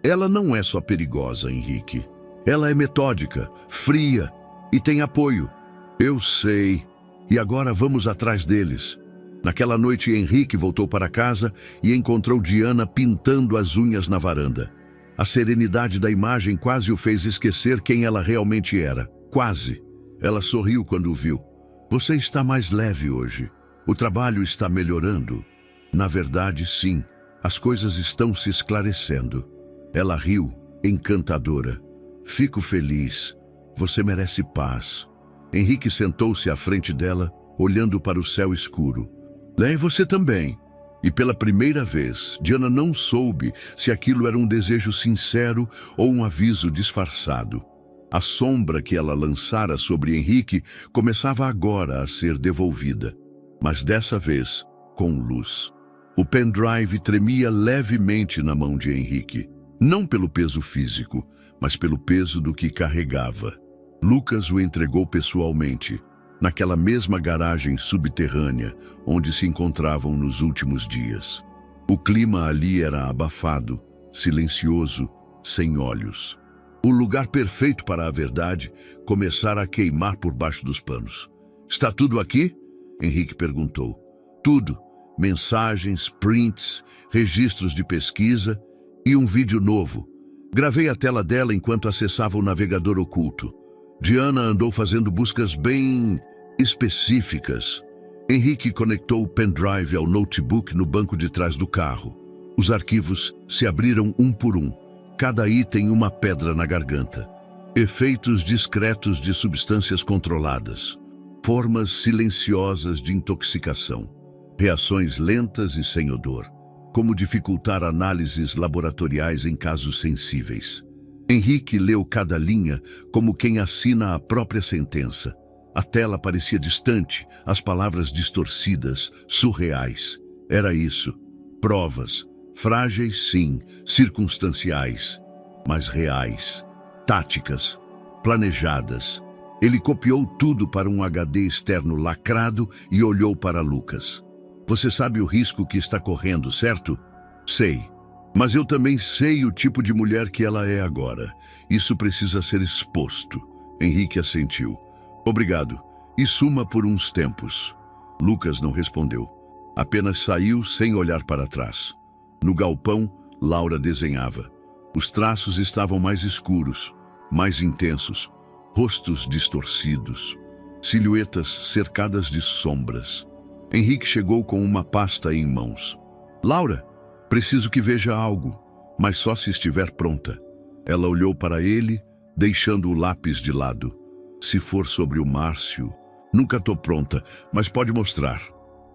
Ela não é só perigosa, Henrique. Ela é metódica, fria e tem apoio. Eu sei. E agora vamos atrás deles. Naquela noite, Henrique voltou para casa e encontrou Diana pintando as unhas na varanda. A serenidade da imagem quase o fez esquecer quem ela realmente era. Quase. Ela sorriu quando o viu. Você está mais leve hoje. O trabalho está melhorando. Na verdade, sim. As coisas estão se esclarecendo. Ela riu, encantadora. Fico feliz. Você merece paz. Henrique sentou-se à frente dela, olhando para o céu escuro. E você também. E pela primeira vez, Diana não soube se aquilo era um desejo sincero ou um aviso disfarçado. A sombra que ela lançara sobre Henrique começava agora a ser devolvida. Mas dessa vez, com luz. O pendrive tremia levemente na mão de Henrique. Não pelo peso físico, mas pelo peso do que carregava. Lucas o entregou pessoalmente, naquela mesma garagem subterrânea onde se encontravam nos últimos dias. O clima ali era abafado, silencioso, sem olhos. O lugar perfeito para a verdade começar a queimar por baixo dos panos. Está tudo aqui? Henrique perguntou. Tudo. Mensagens, prints, registros de pesquisa e um vídeo novo. Gravei a tela dela enquanto acessava o navegador oculto. Diana andou fazendo buscas bem específicas. Henrique conectou o pendrive ao notebook no banco de trás do carro. Os arquivos se abriram um por um. Cada item uma pedra na garganta. Efeitos discretos de substâncias controladas. Formas silenciosas de intoxicação. Reações lentas e sem odor. Como dificultar análises laboratoriais em casos sensíveis. Henrique leu cada linha como quem assina a própria sentença. A tela parecia distante, as palavras distorcidas, surreais. Era isso. Provas. Frágeis, sim, circunstanciais, mas reais. Táticas. Planejadas. Ele copiou tudo para um HD externo lacrado e olhou para Lucas. Você sabe o risco que está correndo, certo? Sei. Mas eu também sei o tipo de mulher que ela é agora. Isso precisa ser exposto. Henrique assentiu. Obrigado. E suma por uns tempos. Lucas não respondeu. Apenas saiu sem olhar para trás. No galpão, Laura desenhava. Os traços estavam mais escuros, mais intensos. Rostos distorcidos. Silhuetas cercadas de sombras. Henrique chegou com uma pasta em mãos. Laura, preciso que veja algo, mas só se estiver pronta. Ela olhou para ele, deixando o lápis de lado. Se for sobre o Márcio, nunca estou pronta, mas pode mostrar.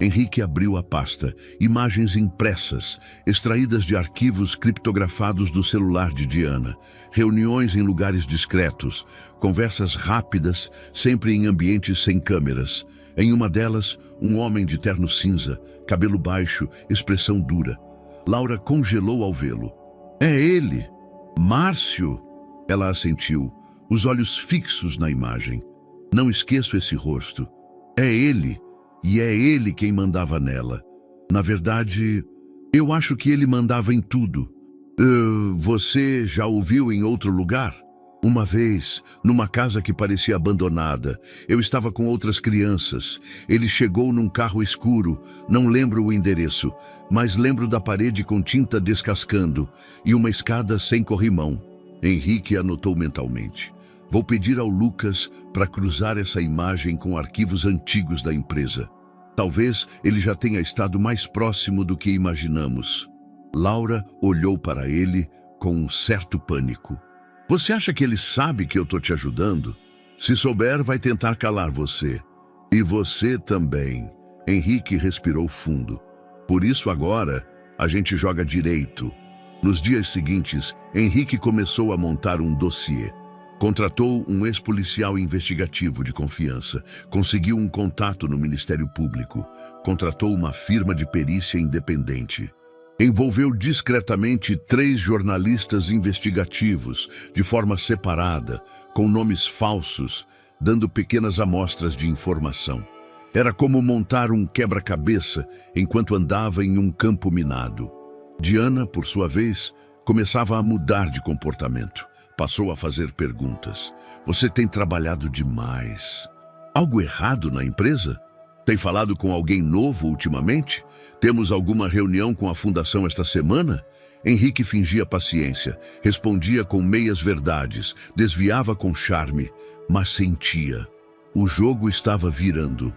Henrique abriu a pasta. Imagens impressas, extraídas de arquivos criptografados do celular de Diana. Reuniões em lugares discretos. Conversas rápidas, sempre em ambientes sem câmeras. Em uma delas, um homem de terno cinza, cabelo baixo, expressão dura. Laura congelou ao vê-lo. É ele! Márcio! Ela assentiu, os olhos fixos na imagem. Não esqueço esse rosto. É ele! E é ele quem mandava nela. Na verdade, eu acho que ele mandava em tudo. Você já o viu em outro lugar? Uma vez, numa casa que parecia abandonada, eu estava com outras crianças. Ele chegou num carro escuro, não lembro o endereço, mas lembro da parede com tinta descascando e uma escada sem corrimão. Henrique anotou mentalmente. Vou pedir ao Lucas para cruzar essa imagem com arquivos antigos da empresa. Talvez ele já tenha estado mais próximo do que imaginamos. Laura olhou para ele com um certo pânico. Você acha que ele sabe que eu estou te ajudando? Se souber, vai tentar calar você. E você também. Henrique respirou fundo. Por isso agora, a gente joga direito. Nos dias seguintes, Henrique começou a montar um dossiê. Contratou um ex-policial investigativo de confiança, conseguiu um contato no Ministério Público, contratou uma firma de perícia independente. Envolveu discretamente 3 jornalistas investigativos, de forma separada, com nomes falsos, dando pequenas amostras de informação. Era como montar um quebra-cabeça enquanto andava em um campo minado. Diana, por sua vez, começava a mudar de comportamento. Passou a fazer perguntas. Você tem trabalhado demais. Algo errado na empresa? Tem falado com alguém novo ultimamente? Temos alguma reunião com a fundação esta semana? Henrique fingia paciência, respondia com meias verdades, desviava com charme, mas sentia. O jogo estava virando.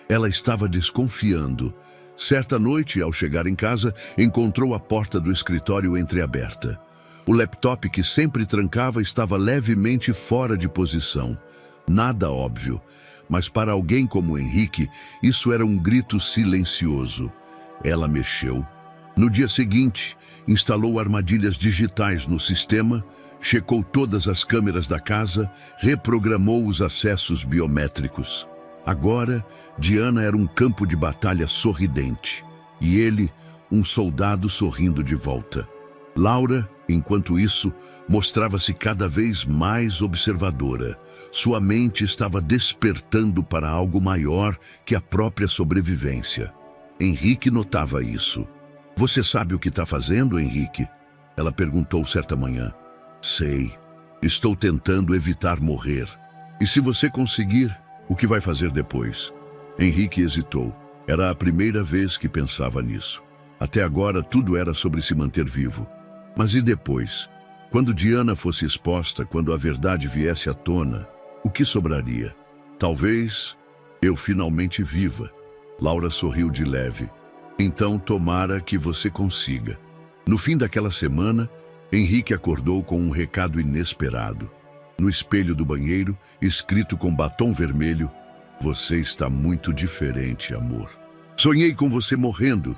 Ela estava desconfiando. Certa noite, ao chegar em casa, encontrou a porta do escritório entreaberta. O laptop que sempre trancava estava levemente fora de posição. Nada óbvio, mas para alguém como Henrique, isso era um grito silencioso. Ela mexeu. No dia seguinte, instalou armadilhas digitais no sistema, checou todas as câmeras da casa, reprogramou os acessos biométricos. Agora, Diana era um campo de batalha sorridente, e ele, um soldado sorrindo de volta. Laura, enquanto isso, mostrava-se cada vez mais observadora. Sua mente estava despertando para algo maior que a própria sobrevivência. Henrique notava isso. Você sabe o que está fazendo, Henrique? Ela perguntou certa manhã. Sei. Estou tentando evitar morrer. E se você conseguir, o que vai fazer depois? Henrique hesitou. Era a primeira vez que pensava nisso. Até agora, tudo era sobre se manter vivo. Mas e depois? Quando Diana fosse exposta, quando a verdade viesse à tona, o que sobraria? Talvez eu finalmente viva. Laura sorriu de leve. Então tomara que você consiga. No fim daquela semana, Henrique acordou com um recado inesperado. No espelho do banheiro, escrito com batom vermelho: "Você está muito diferente, amor. Sonhei com você morrendo,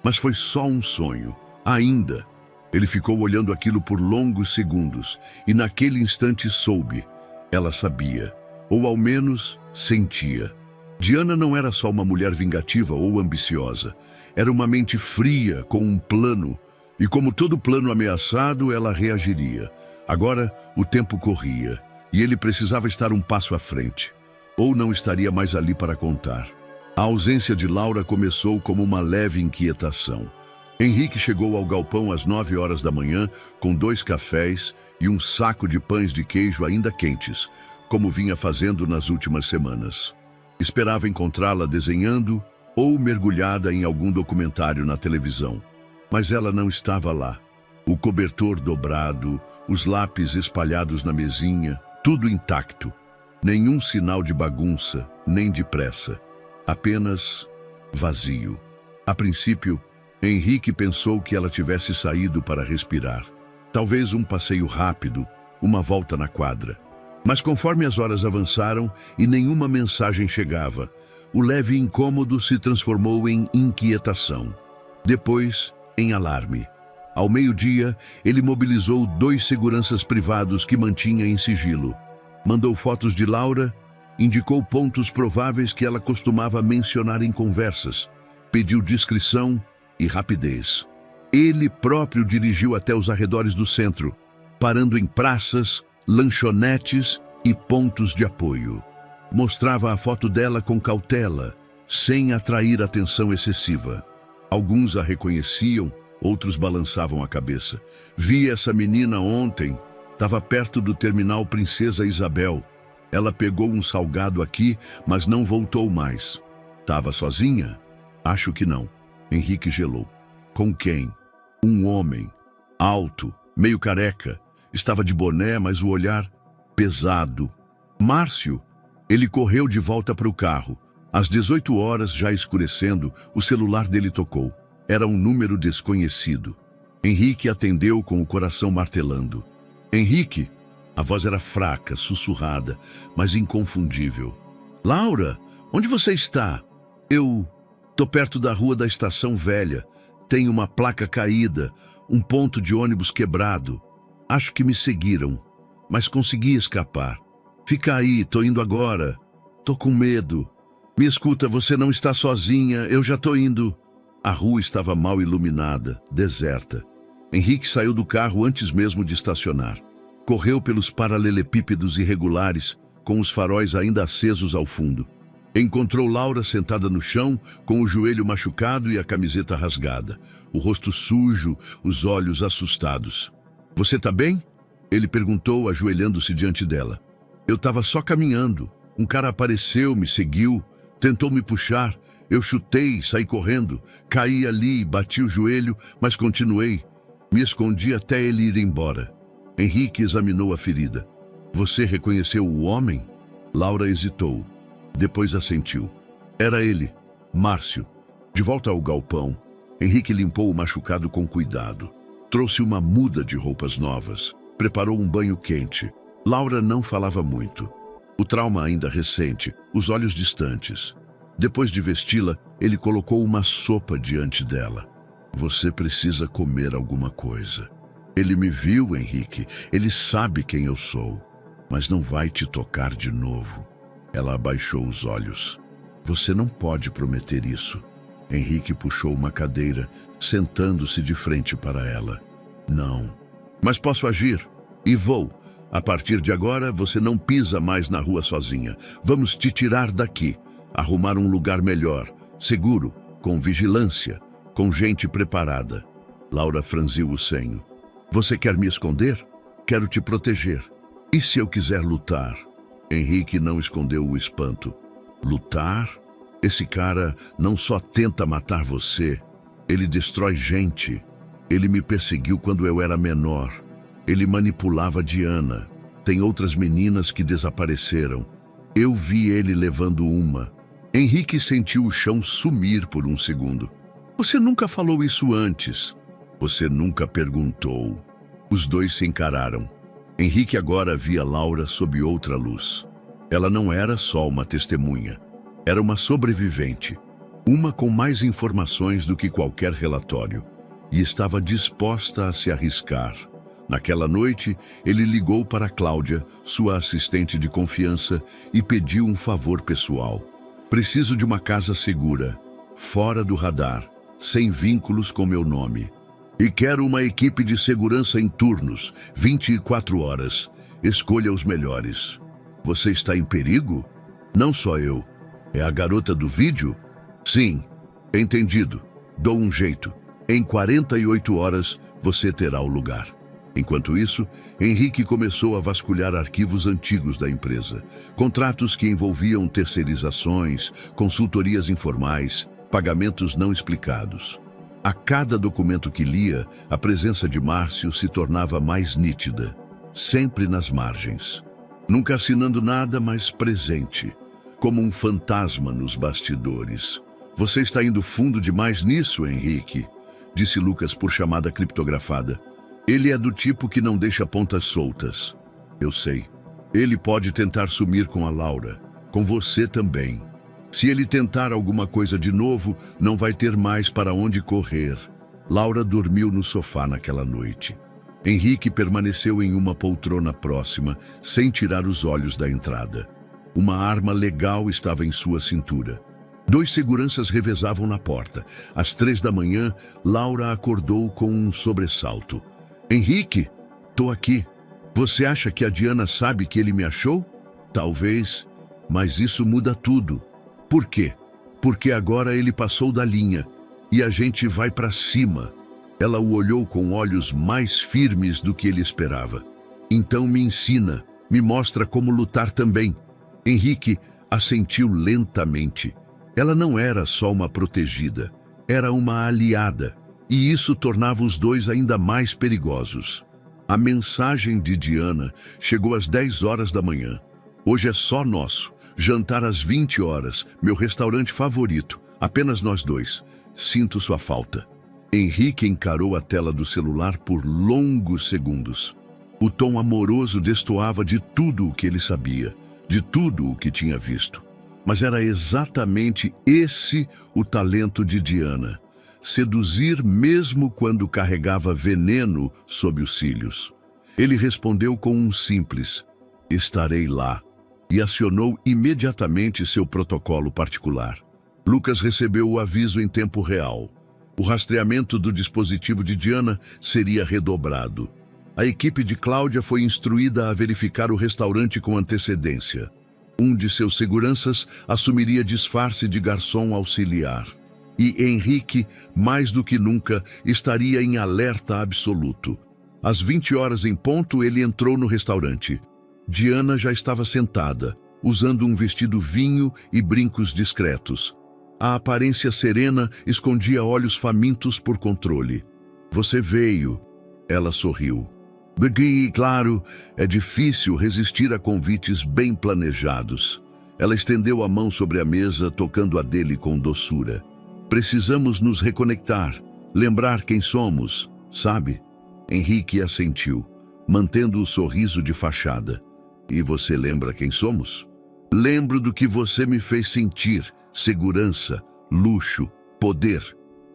mas foi só um sonho. Ainda." Ele ficou olhando aquilo por longos segundos e naquele instante soube. Ela sabia, ou ao menos sentia. Diana não era só uma mulher vingativa ou ambiciosa. Era uma mente fria com um plano, e como todo plano ameaçado, ela reagiria. Agora, o tempo corria, e ele precisava estar um passo à frente, ou não estaria mais ali para contar. A ausência de Laura começou como uma leve inquietação. Henrique chegou ao galpão às 9 horas da manhã, com 2 cafés e um saco de pães de queijo ainda quentes, como vinha fazendo nas últimas semanas. Esperava encontrá-la desenhando ou mergulhada em algum documentário na televisão. Mas ela não estava lá. O cobertor dobrado, os lápis espalhados na mesinha, tudo intacto. Nenhum sinal de bagunça, nem de pressa. Apenas vazio. A princípio, Henrique pensou que ela tivesse saído para respirar. Talvez um passeio rápido, uma volta na quadra. Mas conforme as horas avançaram e nenhuma mensagem chegava, o leve incômodo se transformou em inquietação. Depois, em alarme. Ao meio-dia, ele mobilizou 2 seguranças privados que mantinha em sigilo. Mandou fotos de Laura, indicou pontos prováveis que ela costumava mencionar em conversas, pediu discrição e rapidez. Ele próprio dirigiu até os arredores do centro, parando em praças, lanchonetes e pontos de apoio. Mostrava a foto dela com cautela, sem atrair atenção excessiva. Alguns a reconheciam, outros balançavam a cabeça. "Vi essa menina ontem, estava perto do terminal Princesa Isabel. Ela pegou um salgado aqui, mas não voltou mais. Estava sozinha?" "Acho que não." Henrique gelou. "Com quem?" "Um homem. Alto, meio careca. Estava de boné, mas o olhar pesado." "Márcio." Ele correu de volta para o carro. Às 18 horas, já escurecendo, o celular dele tocou. Era um número desconhecido. Henrique atendeu com o coração martelando. "Henrique?" A voz era fraca, sussurrada, mas inconfundível. "Laura, onde você está?" "Eu tô perto da rua da Estação Velha. Tem uma placa caída, um ponto de ônibus quebrado. Acho que me seguiram, mas consegui escapar. Fica aí, tô indo agora. Tô com medo. Me escuta, você não está sozinha, eu já tô indo." A rua estava mal iluminada, deserta. Henrique saiu do carro antes mesmo de estacionar. Correu pelos paralelepípedos irregulares, com os faróis ainda acesos ao fundo. Encontrou Laura sentada no chão, com o joelho machucado e a camiseta rasgada, o rosto sujo, os olhos assustados. "Você tá bem?" Ele perguntou, ajoelhando-se diante dela. "Eu estava só caminhando. Um cara apareceu, me seguiu, tentou me puxar. Eu chutei, saí correndo, caí ali, bati o joelho, mas continuei. Me escondi até ele ir embora." Henrique examinou a ferida. "Você reconheceu o homem?" Laura hesitou. Depois assentiu. Era ele, Márcio. De volta ao galpão, Henrique limpou o machucado com cuidado. Trouxe uma muda de roupas novas. Preparou um banho quente. Laura não falava muito. O trauma ainda recente, os olhos distantes. Depois de vesti-la, ele colocou uma sopa diante dela. "Você precisa comer alguma coisa. Ele me viu, Henrique. Ele sabe quem eu sou. Mas não vai te tocar de novo." Ela abaixou os olhos. "Você não pode prometer isso." Henrique puxou uma cadeira, sentando-se de frente para ela. "Não. Mas posso agir. E vou. A partir de agora, você não pisa mais na rua sozinha. Vamos te tirar daqui. Arrumar um lugar melhor, seguro, com vigilância, com gente preparada." Laura franziu o senho. "Você quer me esconder? Quero te proteger. E se eu quiser lutar?" Henrique não escondeu o espanto. "Lutar? Esse cara não só tenta matar você, ele destrói gente. Ele me perseguiu quando eu era menor. Ele manipulava Diana. Tem outras meninas que desapareceram. Eu vi ele levando uma." Henrique sentiu o chão sumir por um segundo. "Você nunca falou isso antes." "Você nunca perguntou." Os dois se encararam. Henrique agora via Laura sob outra luz. Ela não era só uma testemunha. Era uma sobrevivente. Uma com mais informações do que qualquer relatório. E estava disposta a se arriscar. Naquela noite, ele ligou para Cláudia, sua assistente de confiança, e pediu um favor pessoal. Preciso de uma casa segura, fora do radar, sem vínculos com meu nome. E quero uma equipe de segurança em turnos, 24 horas. Escolha os melhores. Você está em perigo? Não só eu. É a garota do vídeo? Sim. Entendido. Dou um jeito. Em 48 horas, você terá o lugar. Enquanto isso, Henrique começou a vasculhar arquivos antigos da empresa. Contratos que envolviam terceirizações, consultorias informais, pagamentos não explicados. A cada documento que lia, a presença de Márcio se tornava mais nítida, sempre nas margens. Nunca assinando nada, mas presente, como um fantasma nos bastidores. Você está indo fundo demais nisso, Henrique, disse Lucas por chamada criptografada. Ele é do tipo que não deixa pontas soltas. Eu sei. Ele pode tentar sumir com a Laura, com você também. Se ele tentar alguma coisa de novo, não vai ter mais para onde correr. Laura dormiu no sofá naquela noite. Henrique permaneceu em uma poltrona próxima, sem tirar os olhos da entrada. Uma arma legal estava em sua cintura. 2 seguranças revezavam na porta. Às 3 da manhã, Laura acordou com um sobressalto. Henrique, tô aqui. Você acha que a Diana sabe que ele me achou? Talvez, mas isso muda tudo. Por quê? Porque agora ele passou da linha e a gente vai para cima. Ela o olhou com olhos mais firmes do que ele esperava. Então me ensina, me mostra como lutar também. Henrique assentiu lentamente. Ela não era só uma protegida, era uma aliada. E isso tornava os dois ainda mais perigosos. A mensagem de Diana chegou às 10 horas da manhã. Hoje é só nosso. Jantar às 20 horas. Meu restaurante favorito. Apenas nós dois. Sinto sua falta. Henrique encarou a tela do celular por longos segundos. O tom amoroso destoava de tudo o que ele sabia, de tudo o que tinha visto. Mas era exatamente esse o talento de Diana. Seduzir mesmo quando carregava veneno sob os cílios. Ele respondeu com um simples, estarei lá, e acionou imediatamente seu protocolo particular. Lucas recebeu o aviso em tempo real. O rastreamento do dispositivo de Diana seria redobrado. A equipe de Cláudia foi instruída a verificar o restaurante com antecedência. Um de seus seguranças assumiria disfarce de garçom auxiliar. E Henrique, mais do que nunca, estaria em alerta absoluto. Às 20 horas em ponto, ele entrou no restaurante. Diana já estava sentada, usando um vestido vinho e brincos discretos. A aparência serena escondia olhos famintos por controle. Você veio. Ela sorriu. Begui, claro, é difícil resistir a convites bem planejados. Ela estendeu a mão sobre a mesa, tocando a dele com doçura. Precisamos nos reconectar, lembrar quem somos, sabe? Henrique assentiu, mantendo o sorriso de fachada. E você lembra quem somos? Lembro do que você me fez sentir, segurança, luxo, poder.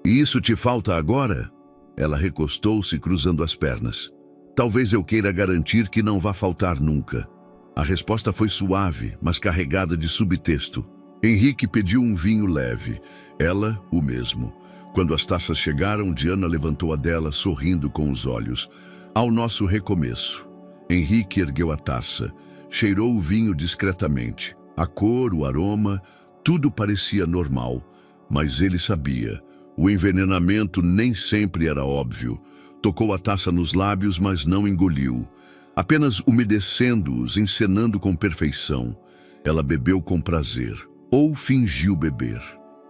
E isso te falta agora? Ela recostou-se, cruzando as pernas. Talvez eu queira garantir que não vá faltar nunca. A resposta foi suave, mas carregada de subtexto. Henrique pediu um vinho leve. Ela, o mesmo. Quando as taças chegaram, Diana levantou a dela, sorrindo com os olhos. Ao nosso recomeço. Henrique ergueu a taça. Cheirou o vinho discretamente. A cor, o aroma, tudo parecia normal. Mas ele sabia. O envenenamento nem sempre era óbvio. Tocou a taça nos lábios, mas não engoliu. Apenas umedecendo-os, encenando com perfeição. Ela bebeu com prazer. Ou fingiu beber.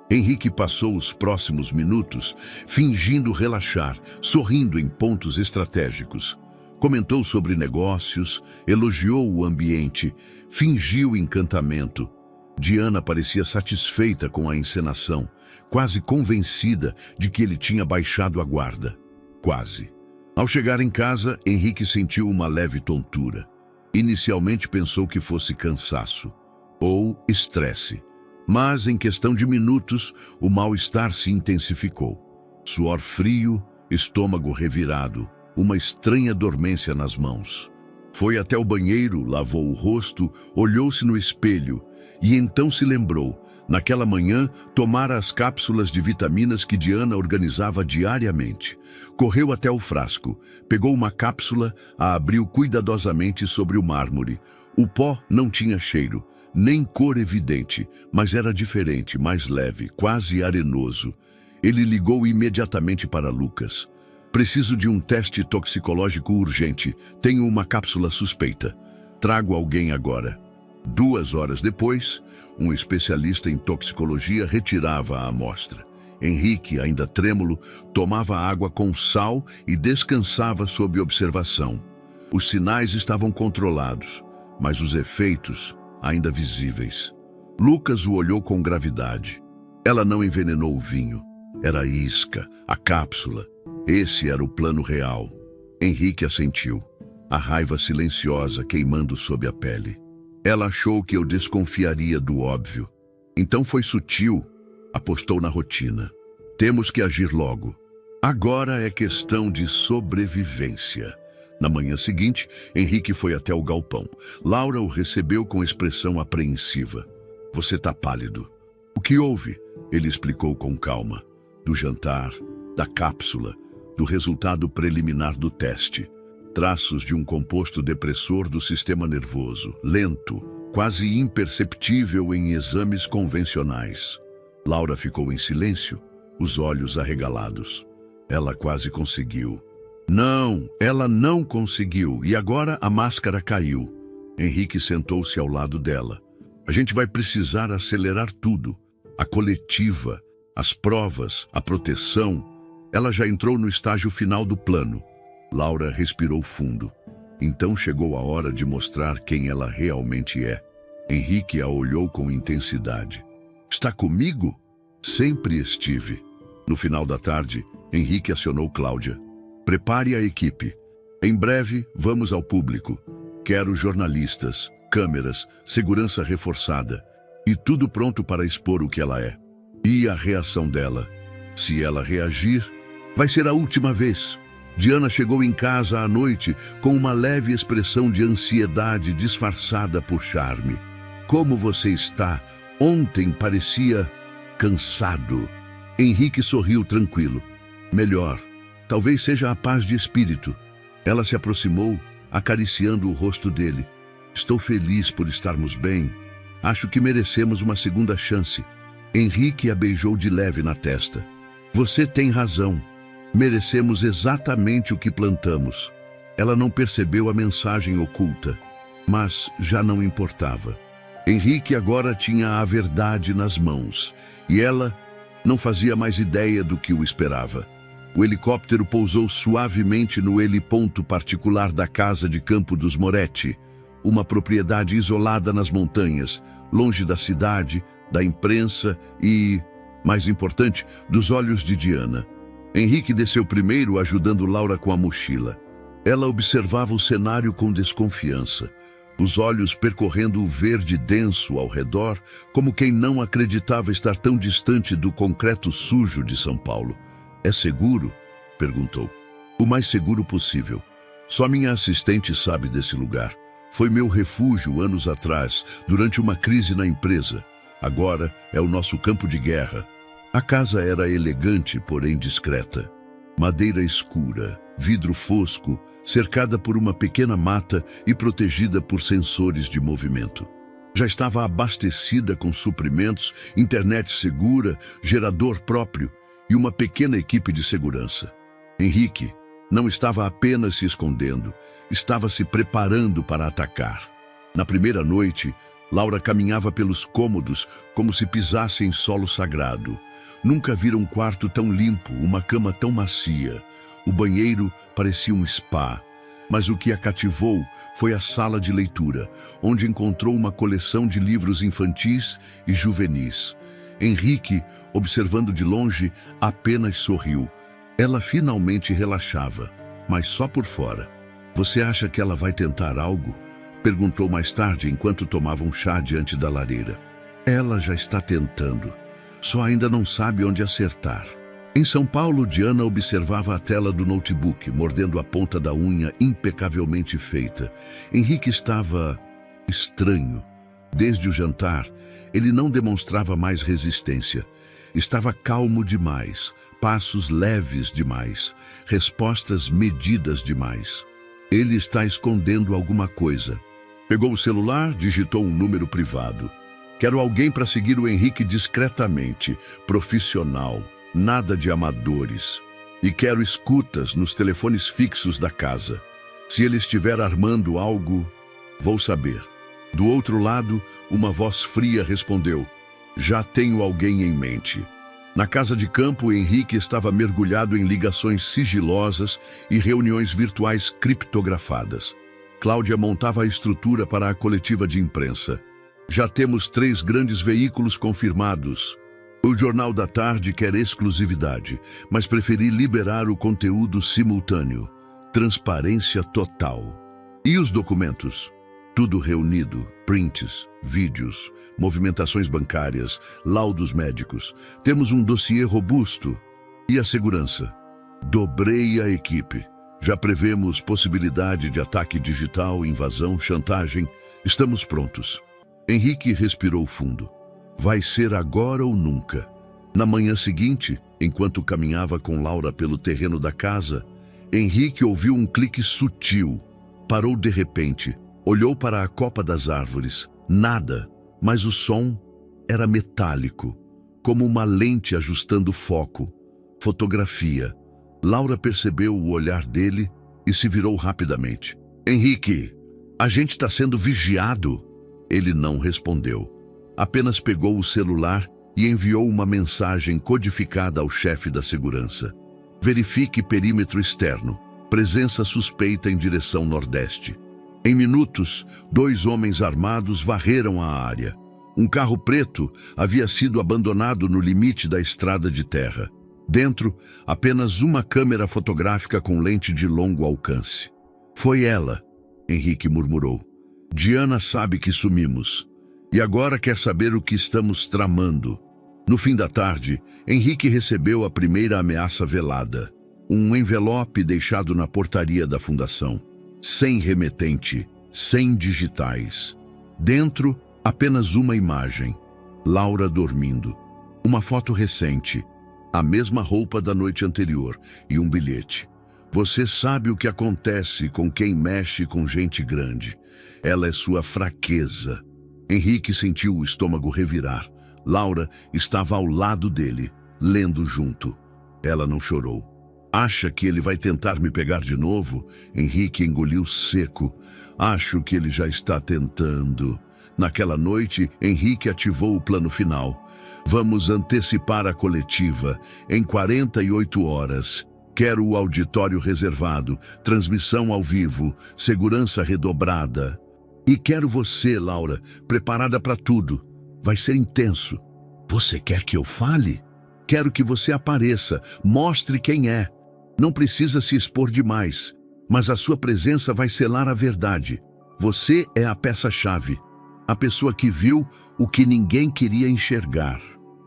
Henrique passou os próximos minutos fingindo relaxar, sorrindo em pontos estratégicos. Comentou sobre negócios, elogiou o ambiente, fingiu encantamento. Diana parecia satisfeita com a encenação, quase convencida de que ele tinha baixado a guarda. Quase. Ao chegar em casa, Henrique sentiu uma leve tontura. Inicialmente pensou que fosse cansaço ou estresse, mas em questão de minutos o mal-estar se intensificou. Suor frio, estômago revirado, uma estranha dormência nas mãos. Foi até o banheiro, lavou o rosto, olhou-se no espelho e então se lembrou. Naquela manhã, tomara as cápsulas de vitaminas que Diana organizava diariamente. Correu até o frasco, pegou uma cápsula, a abriu cuidadosamente sobre o mármore. O pó não tinha cheiro, nem cor evidente, mas era diferente, mais leve, quase arenoso. Ele ligou imediatamente para Lucas. Preciso de um teste toxicológico urgente. Tenho uma cápsula suspeita. Trago alguém agora. 2 horas depois, um especialista em toxicologia retirava a amostra. Henrique, ainda trêmulo, tomava água com sal e descansava sob observação. Os sinais estavam controlados, mas os efeitos ainda visíveis. Lucas o olhou com gravidade. Ela não envenenou o vinho. Era a isca, a cápsula. Esse era o plano real. Henrique assentiu, a raiva silenciosa queimando sob a pele. Ela achou que eu desconfiaria do óbvio. Então foi sutil, apostou na rotina. Temos que agir logo. Agora é questão de sobrevivência. Na manhã seguinte, Henrique foi até o galpão. Laura o recebeu com expressão apreensiva. Você tá pálido. O que houve? Ele explicou com calma. Do jantar, da cápsula, do resultado preliminar do teste. Traços de um composto depressor do sistema nervoso, lento, quase imperceptível em exames convencionais. Laura ficou em silêncio, os olhos arregalados. Ela quase conseguiu. Não, ela não conseguiu, e agora a máscara caiu. Henrique sentou-se ao lado dela. A gente vai precisar acelerar tudo. A coletiva, as provas, a proteção. Ela já entrou no estágio final do plano. Laura respirou fundo. Então chegou a hora de mostrar quem ela realmente é. Henrique a olhou com intensidade. Está comigo? Sempre estive. No final da tarde, Henrique acionou Cláudia. Prepare a equipe. Em breve, vamos ao público. Quero jornalistas, câmeras, segurança reforçada. E tudo pronto para expor o que ela é. E a reação dela. Se ela reagir, vai ser a última vez. Diana chegou em casa à noite com uma leve expressão de ansiedade disfarçada por charme. Como você está? Ontem parecia cansado. Henrique sorriu tranquilo. Melhor. Talvez seja a paz de espírito. Ela se aproximou, acariciando o rosto dele. Estou feliz por estarmos bem. Acho que merecemos uma segunda chance. Henrique a beijou de leve na testa. Você tem razão. Merecemos exatamente o que plantamos. Ela não percebeu a mensagem oculta, mas já não importava. Henrique agora tinha a verdade nas mãos, e ela não fazia mais ideia do que o esperava. O helicóptero pousou suavemente no heliponto particular da casa de campo dos Moretti, uma propriedade isolada nas montanhas, longe da cidade, da imprensa e, mais importante, dos olhos de Diana. Henrique desceu primeiro, ajudando Laura com a mochila. Ela observava o cenário com desconfiança, os olhos percorrendo o verde denso ao redor, como quem não acreditava estar tão distante do concreto sujo de São Paulo. É seguro? Perguntou. O mais seguro possível. Só minha assistente sabe desse lugar. Foi meu refúgio anos atrás, durante uma crise na empresa. Agora é o nosso campo de guerra. A casa era elegante, porém discreta. Madeira escura, vidro fosco, cercada por uma pequena mata e protegida por sensores de movimento. Já estava abastecida com suprimentos, internet segura, gerador próprio e uma pequena equipe de segurança. Henrique não estava apenas se escondendo, estava se preparando para atacar. Na primeira noite, Laura caminhava pelos cômodos como se pisasse em solo sagrado. Nunca vira um quarto tão limpo, uma cama tão macia. O banheiro parecia um spa. Mas o que a cativou foi a sala de leitura, onde encontrou uma coleção de livros infantis e juvenis. Henrique, observando de longe, apenas sorriu. Ela finalmente relaxava. mas só por fora. Você acha que ela vai tentar algo? Perguntou mais tarde enquanto tomava um chá diante da lareira. Ela já está tentando, só ainda não sabe onde acertar. Em São Paulo, Diana observava a tela do notebook, mordendo a ponta da unha impecavelmente feita. Henrique estava estranho. Desde o jantar, ele não demonstrava mais resistência. Estava calmo demais, passos leves demais, respostas medidas demais. Ele está escondendo alguma coisa. Pegou o celular, digitou um número privado. Quero alguém para seguir o Henrique discretamente, profissional, nada de amadores. E quero escutas nos telefones fixos da casa. Se ele estiver armando algo, vou saber. Do outro lado, uma voz fria respondeu: já tenho alguém em mente. Na casa de campo, Henrique estava mergulhado em ligações sigilosas e reuniões virtuais criptografadas. Cláudia montava a estrutura para a coletiva de imprensa. Já temos 3 grandes veículos confirmados. O Jornal da Tarde quer exclusividade, mas preferi liberar o conteúdo simultâneo. Transparência total. E os documentos? Tudo reunido, prints, vídeos, movimentações bancárias, laudos médicos. Temos um dossiê robusto. E a segurança? Dobrei a equipe. Já prevemos possibilidade de ataque digital, invasão, chantagem. Estamos prontos. Henrique respirou fundo. Vai ser agora ou nunca. Na manhã seguinte, enquanto caminhava com Laura pelo terreno da casa, Henrique ouviu um clique sutil. Parou de repente. Olhou para a copa das árvores. Nada, mas o som era metálico, como uma lente ajustando o foco. Fotografia. Laura percebeu o olhar dele e se virou rapidamente. Henrique, a gente está sendo vigiado. Ele não respondeu. Apenas pegou o celular e enviou uma mensagem codificada ao chefe da segurança. Verifique perímetro externo. Presença suspeita em direção nordeste. Em minutos, 2 homens armados varreram a área. Um carro preto havia sido abandonado no limite da estrada de terra. Dentro, apenas uma câmera fotográfica com lente de longo alcance. Foi ela, Henrique murmurou. Diana sabe que sumimos. E agora quer saber o que estamos tramando. No fim da tarde, Henrique recebeu a primeira ameaça velada. Um envelope deixado na portaria da fundação. Sem remetente, sem digitais. Dentro, apenas uma imagem. Laura dormindo. Uma foto recente. A mesma roupa da noite anterior e um bilhete. Você sabe o que acontece com quem mexe com gente grande. Ela é sua fraqueza. Henrique sentiu o estômago revirar. Laura estava ao lado dele, lendo junto. Ela não chorou. Acha que ele vai tentar me pegar de novo? Henrique engoliu seco. Acho que ele já está tentando. Naquela noite, Henrique ativou o plano final. Vamos antecipar a coletiva. Em 48 horas. Quero o auditório reservado, transmissão ao vivo, segurança redobrada. E quero você, Laura, preparada para tudo. Vai ser intenso. Você quer que eu fale? Quero que você apareça, mostre quem é. Não precisa se expor demais, mas a sua presença vai selar a verdade. Você é a peça-chave, a pessoa que viu o que ninguém queria enxergar.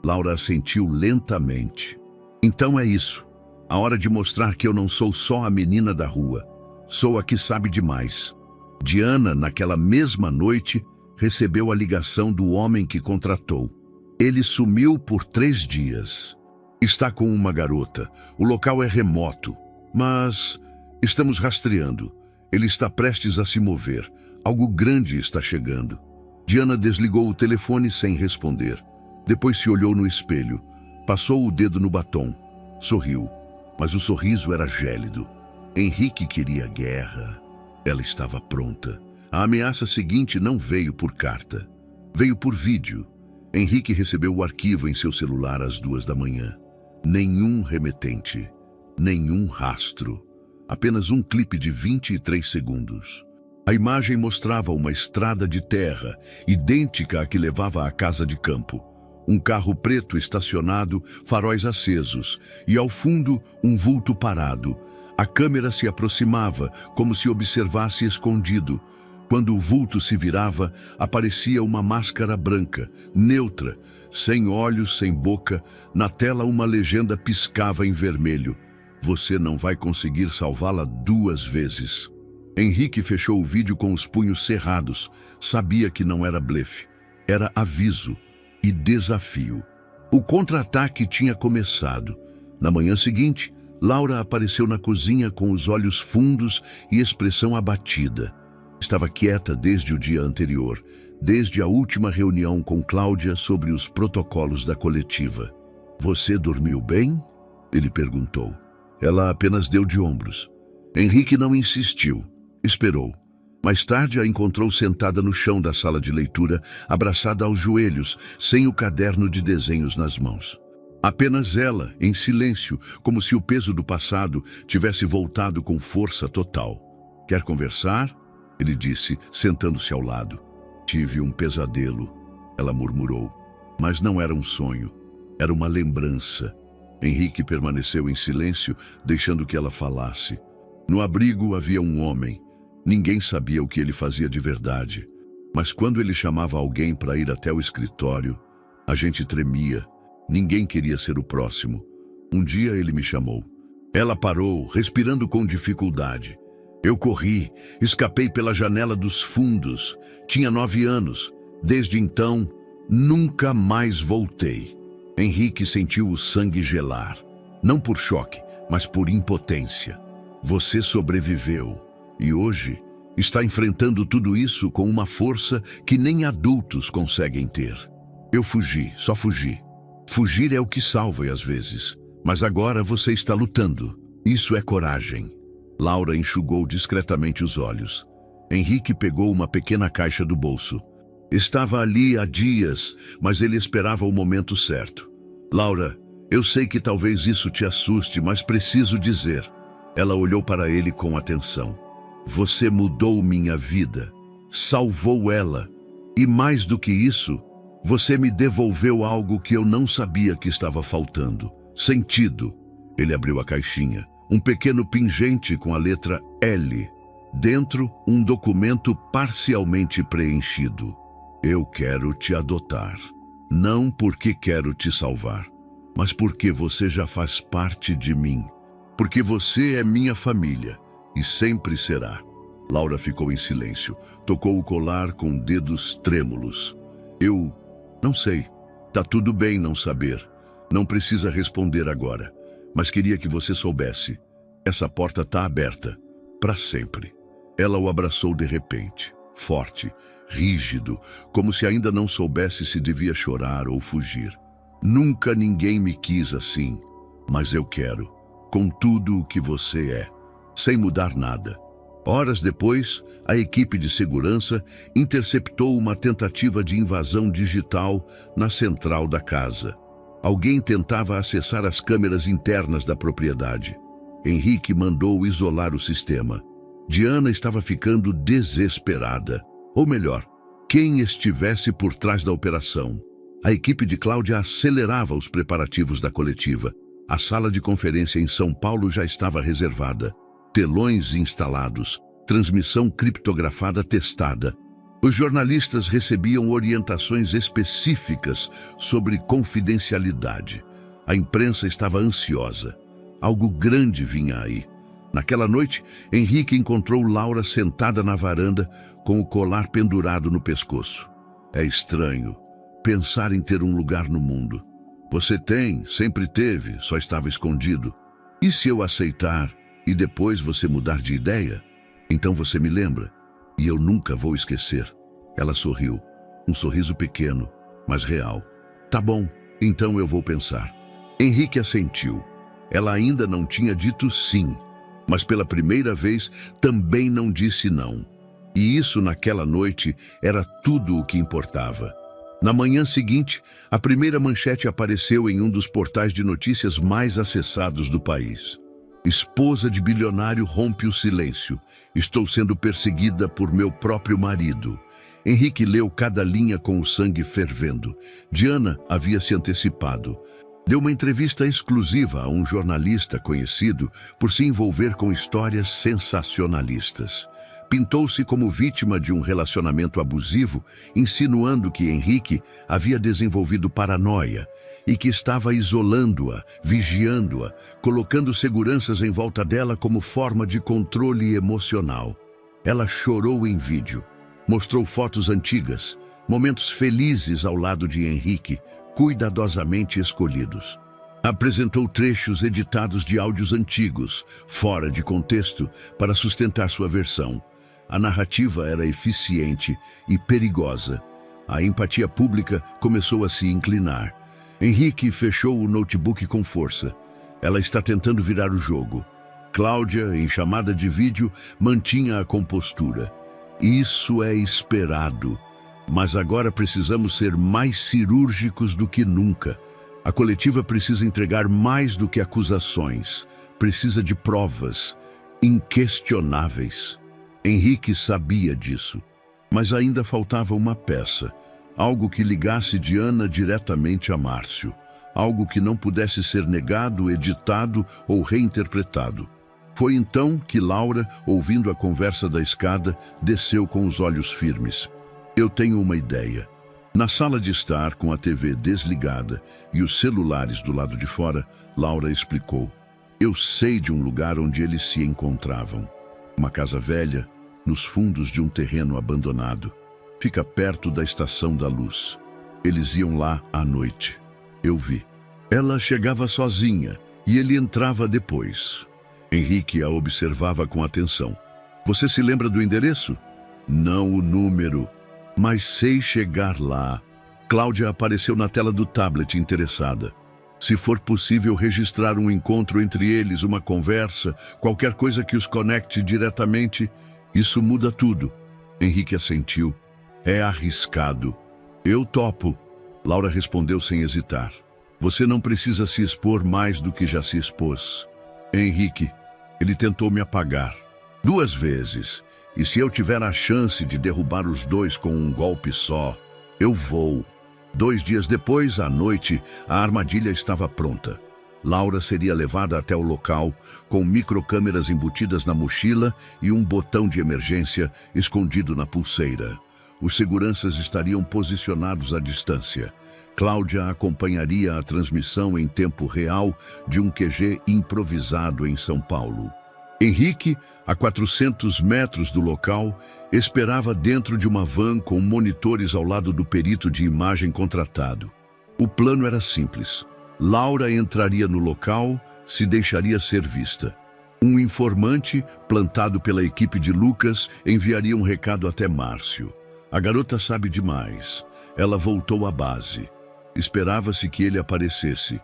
Laura assentiu lentamente. Então é isso. A hora de mostrar que eu não sou só a menina da rua. Sou a que sabe demais. Diana, naquela mesma noite, recebeu a ligação do homem que contratou. Ele sumiu por 3 dias. Está com uma garota. O local é remoto, mas estamos rastreando. Ele está prestes a se mover. Algo grande está chegando. Diana desligou o telefone sem responder. Depois se olhou no espelho. Passou o dedo no batom. Sorriu, mas o sorriso era gélido. Henrique queria guerra. Ela estava pronta. A ameaça seguinte não veio por carta. Veio por vídeo. Henrique recebeu o arquivo em seu celular às 2 da manhã. Nenhum remetente, nenhum rastro. Apenas um clipe de 23 segundos. A imagem mostrava uma estrada de terra, idêntica à que levava à casa de campo. Um carro preto estacionado, faróis acesos, e ao fundo um vulto parado. A câmera se aproximava, como se observasse escondido. Quando o vulto se virava, aparecia uma máscara branca, neutra, sem olhos, sem boca. Na tela uma legenda piscava em vermelho. Você não vai conseguir salvá-la 2 vezes. Henrique fechou o vídeo com os punhos cerrados. Sabia que não era blefe. Era aviso e desafio. O contra-ataque tinha começado. Na manhã seguinte, Laura apareceu na cozinha com os olhos fundos e expressão abatida. Estava quieta desde o dia anterior, desde a última reunião com Cláudia sobre os protocolos da coletiva. "Você dormiu bem?" ele perguntou. Ela apenas deu de ombros. Henrique não insistiu. Esperou. Mais tarde a encontrou sentada no chão da sala de leitura, abraçada aos joelhos, sem o caderno de desenhos nas mãos. Apenas ela, em silêncio, como se o peso do passado tivesse voltado com força total. "Quer conversar?" ele disse, sentando-se ao lado. "Tive um pesadelo", ela murmurou. Mas não era um sonho, era uma lembrança. Henrique permaneceu em silêncio, deixando que ela falasse. No abrigo havia um homem. Ninguém sabia o que ele fazia de verdade. Mas quando ele chamava alguém para ir até o escritório, a gente tremia. Ninguém queria ser o próximo. Um dia ele me chamou. Ela parou, respirando com dificuldade. Eu corri, escapei pela janela dos fundos. Tinha 9 anos. Desde então, nunca mais voltei. Henrique sentiu o sangue gelar. Não por choque, mas por impotência. Você sobreviveu. E hoje está enfrentando tudo isso com uma força que nem adultos conseguem ter. Eu fugi, só fugi. Fugir é o que salva às vezes. Mas agora você está lutando. Isso é coragem. Laura enxugou discretamente os olhos. Henrique pegou uma pequena caixa do bolso. Estava ali há dias, mas ele esperava o momento certo. Laura, eu sei que talvez isso te assuste, mas preciso dizer. Ela olhou para ele com atenção. Você mudou minha vida, salvou ela. E mais do que isso, você me devolveu algo que eu não sabia que estava faltando. Sentido. Ele abriu a caixinha. Um pequeno pingente com a letra L. Dentro, um documento parcialmente preenchido. Eu quero te adotar. Não porque quero te salvar, mas porque você já faz parte de mim. Porque você é minha família e sempre será. Laura ficou em silêncio. Tocou o colar com dedos trêmulos. Eu não sei. Tá tudo bem não saber. Não precisa responder agora. Mas queria que você soubesse. Essa porta tá aberta. Para sempre. Ela o abraçou de repente. Forte, rígido, como se ainda não soubesse se devia chorar ou fugir. Nunca ninguém me quis assim. Mas eu quero. Com tudo o que você é. Sem mudar nada. Horas depois, a equipe de segurança interceptou uma tentativa de invasão digital na central da casa. Alguém tentava acessar as câmeras internas da propriedade. Henrique mandou isolar o sistema. Diana estava ficando desesperada. Ou melhor, quem estivesse por trás da operação. A equipe de Cláudia acelerava os preparativos da coletiva. A sala de conferência em São Paulo já estava reservada. Telões instalados, transmissão criptografada testada. Os jornalistas recebiam orientações específicas sobre confidencialidade. A imprensa estava ansiosa. Algo grande vinha aí. Naquela noite, Henrique encontrou Laura sentada na varanda com o colar pendurado no pescoço. É estranho pensar em ter um lugar no mundo. Você tem, sempre teve, só estava escondido. E se eu aceitar e depois você mudar de ideia? Então você me lembra. E eu nunca vou esquecer. Ela sorriu. Um sorriso pequeno, mas real. Tá bom, então eu vou pensar. Henrique assentiu. Ela ainda não tinha dito sim, mas pela primeira vez também não disse não. E isso naquela noite era tudo o que importava. Na manhã seguinte, a primeira manchete apareceu em um dos portais de notícias mais acessados do país. Esposa de bilionário rompe o silêncio. Estou sendo perseguida por meu próprio marido. Henrique leu cada linha com o sangue fervendo. Diana havia se antecipado. Deu uma entrevista exclusiva a um jornalista conhecido por se envolver com histórias sensacionalistas. Pintou-se como vítima de um relacionamento abusivo, insinuando que Henrique havia desenvolvido paranoia e que estava isolando-a, vigiando-a, colocando seguranças em volta dela como forma de controle emocional. Ela chorou em vídeo, mostrou fotos antigas, momentos felizes ao lado de Henrique, cuidadosamente escolhidos. Apresentou trechos editados de áudios antigos, fora de contexto, para sustentar sua versão. A narrativa era eficiente e perigosa. A empatia pública começou a se inclinar. Henrique fechou o notebook com força. Ela está tentando virar o jogo. Cláudia, em chamada de vídeo, mantinha a compostura. Isso é esperado. Mas agora precisamos ser mais cirúrgicos do que nunca. A coletiva precisa entregar mais do que acusações. Precisa de provas inquestionáveis. Henrique sabia disso, mas ainda faltava uma peça, algo que ligasse Diana diretamente a Márcio, algo que não pudesse ser negado, editado ou reinterpretado. Foi então que Laura, ouvindo a conversa da escada, desceu com os olhos firmes. Eu tenho uma ideia. Na sala de estar, com a TV desligada e os celulares do lado de fora, Laura explicou. Eu sei de um lugar onde eles se encontravam. Uma casa velha, nos fundos de um terreno abandonado. Fica perto da Estação da Luz. Eles iam lá à noite. Eu vi. Ela chegava sozinha e ele entrava depois. Henrique a observava com atenção. Você se lembra do endereço? Não o número, mas sei chegar lá. Cláudia apareceu na tela do tablet interessada. Se for possível registrar um encontro entre eles, uma conversa, qualquer coisa que os conecte diretamente, isso muda tudo. Henrique assentiu. É arriscado. Eu topo. Laura respondeu sem hesitar. Você não precisa se expor mais do que já se expôs. Henrique, ele tentou me apagar. 2 vezes. E se eu tiver a chance de derrubar os dois com um golpe só, eu vou. 2 dias depois, à noite, a armadilha estava pronta. Laura seria levada até o local, com microcâmeras embutidas na mochila e um botão de emergência escondido na pulseira. Os seguranças estariam posicionados à distância. Cláudia acompanharia a transmissão em tempo real de um QG improvisado em São Paulo. Henrique, a 400 metros do local, esperava dentro de uma van com monitores ao lado do perito de imagem contratado. O plano era simples. Laura entraria no local, se deixaria ser vista. Um informante, plantado pela equipe de Lucas, enviaria um recado até Márcio. A garota sabe demais. Ela voltou à base. Esperava-se que ele aparecesse.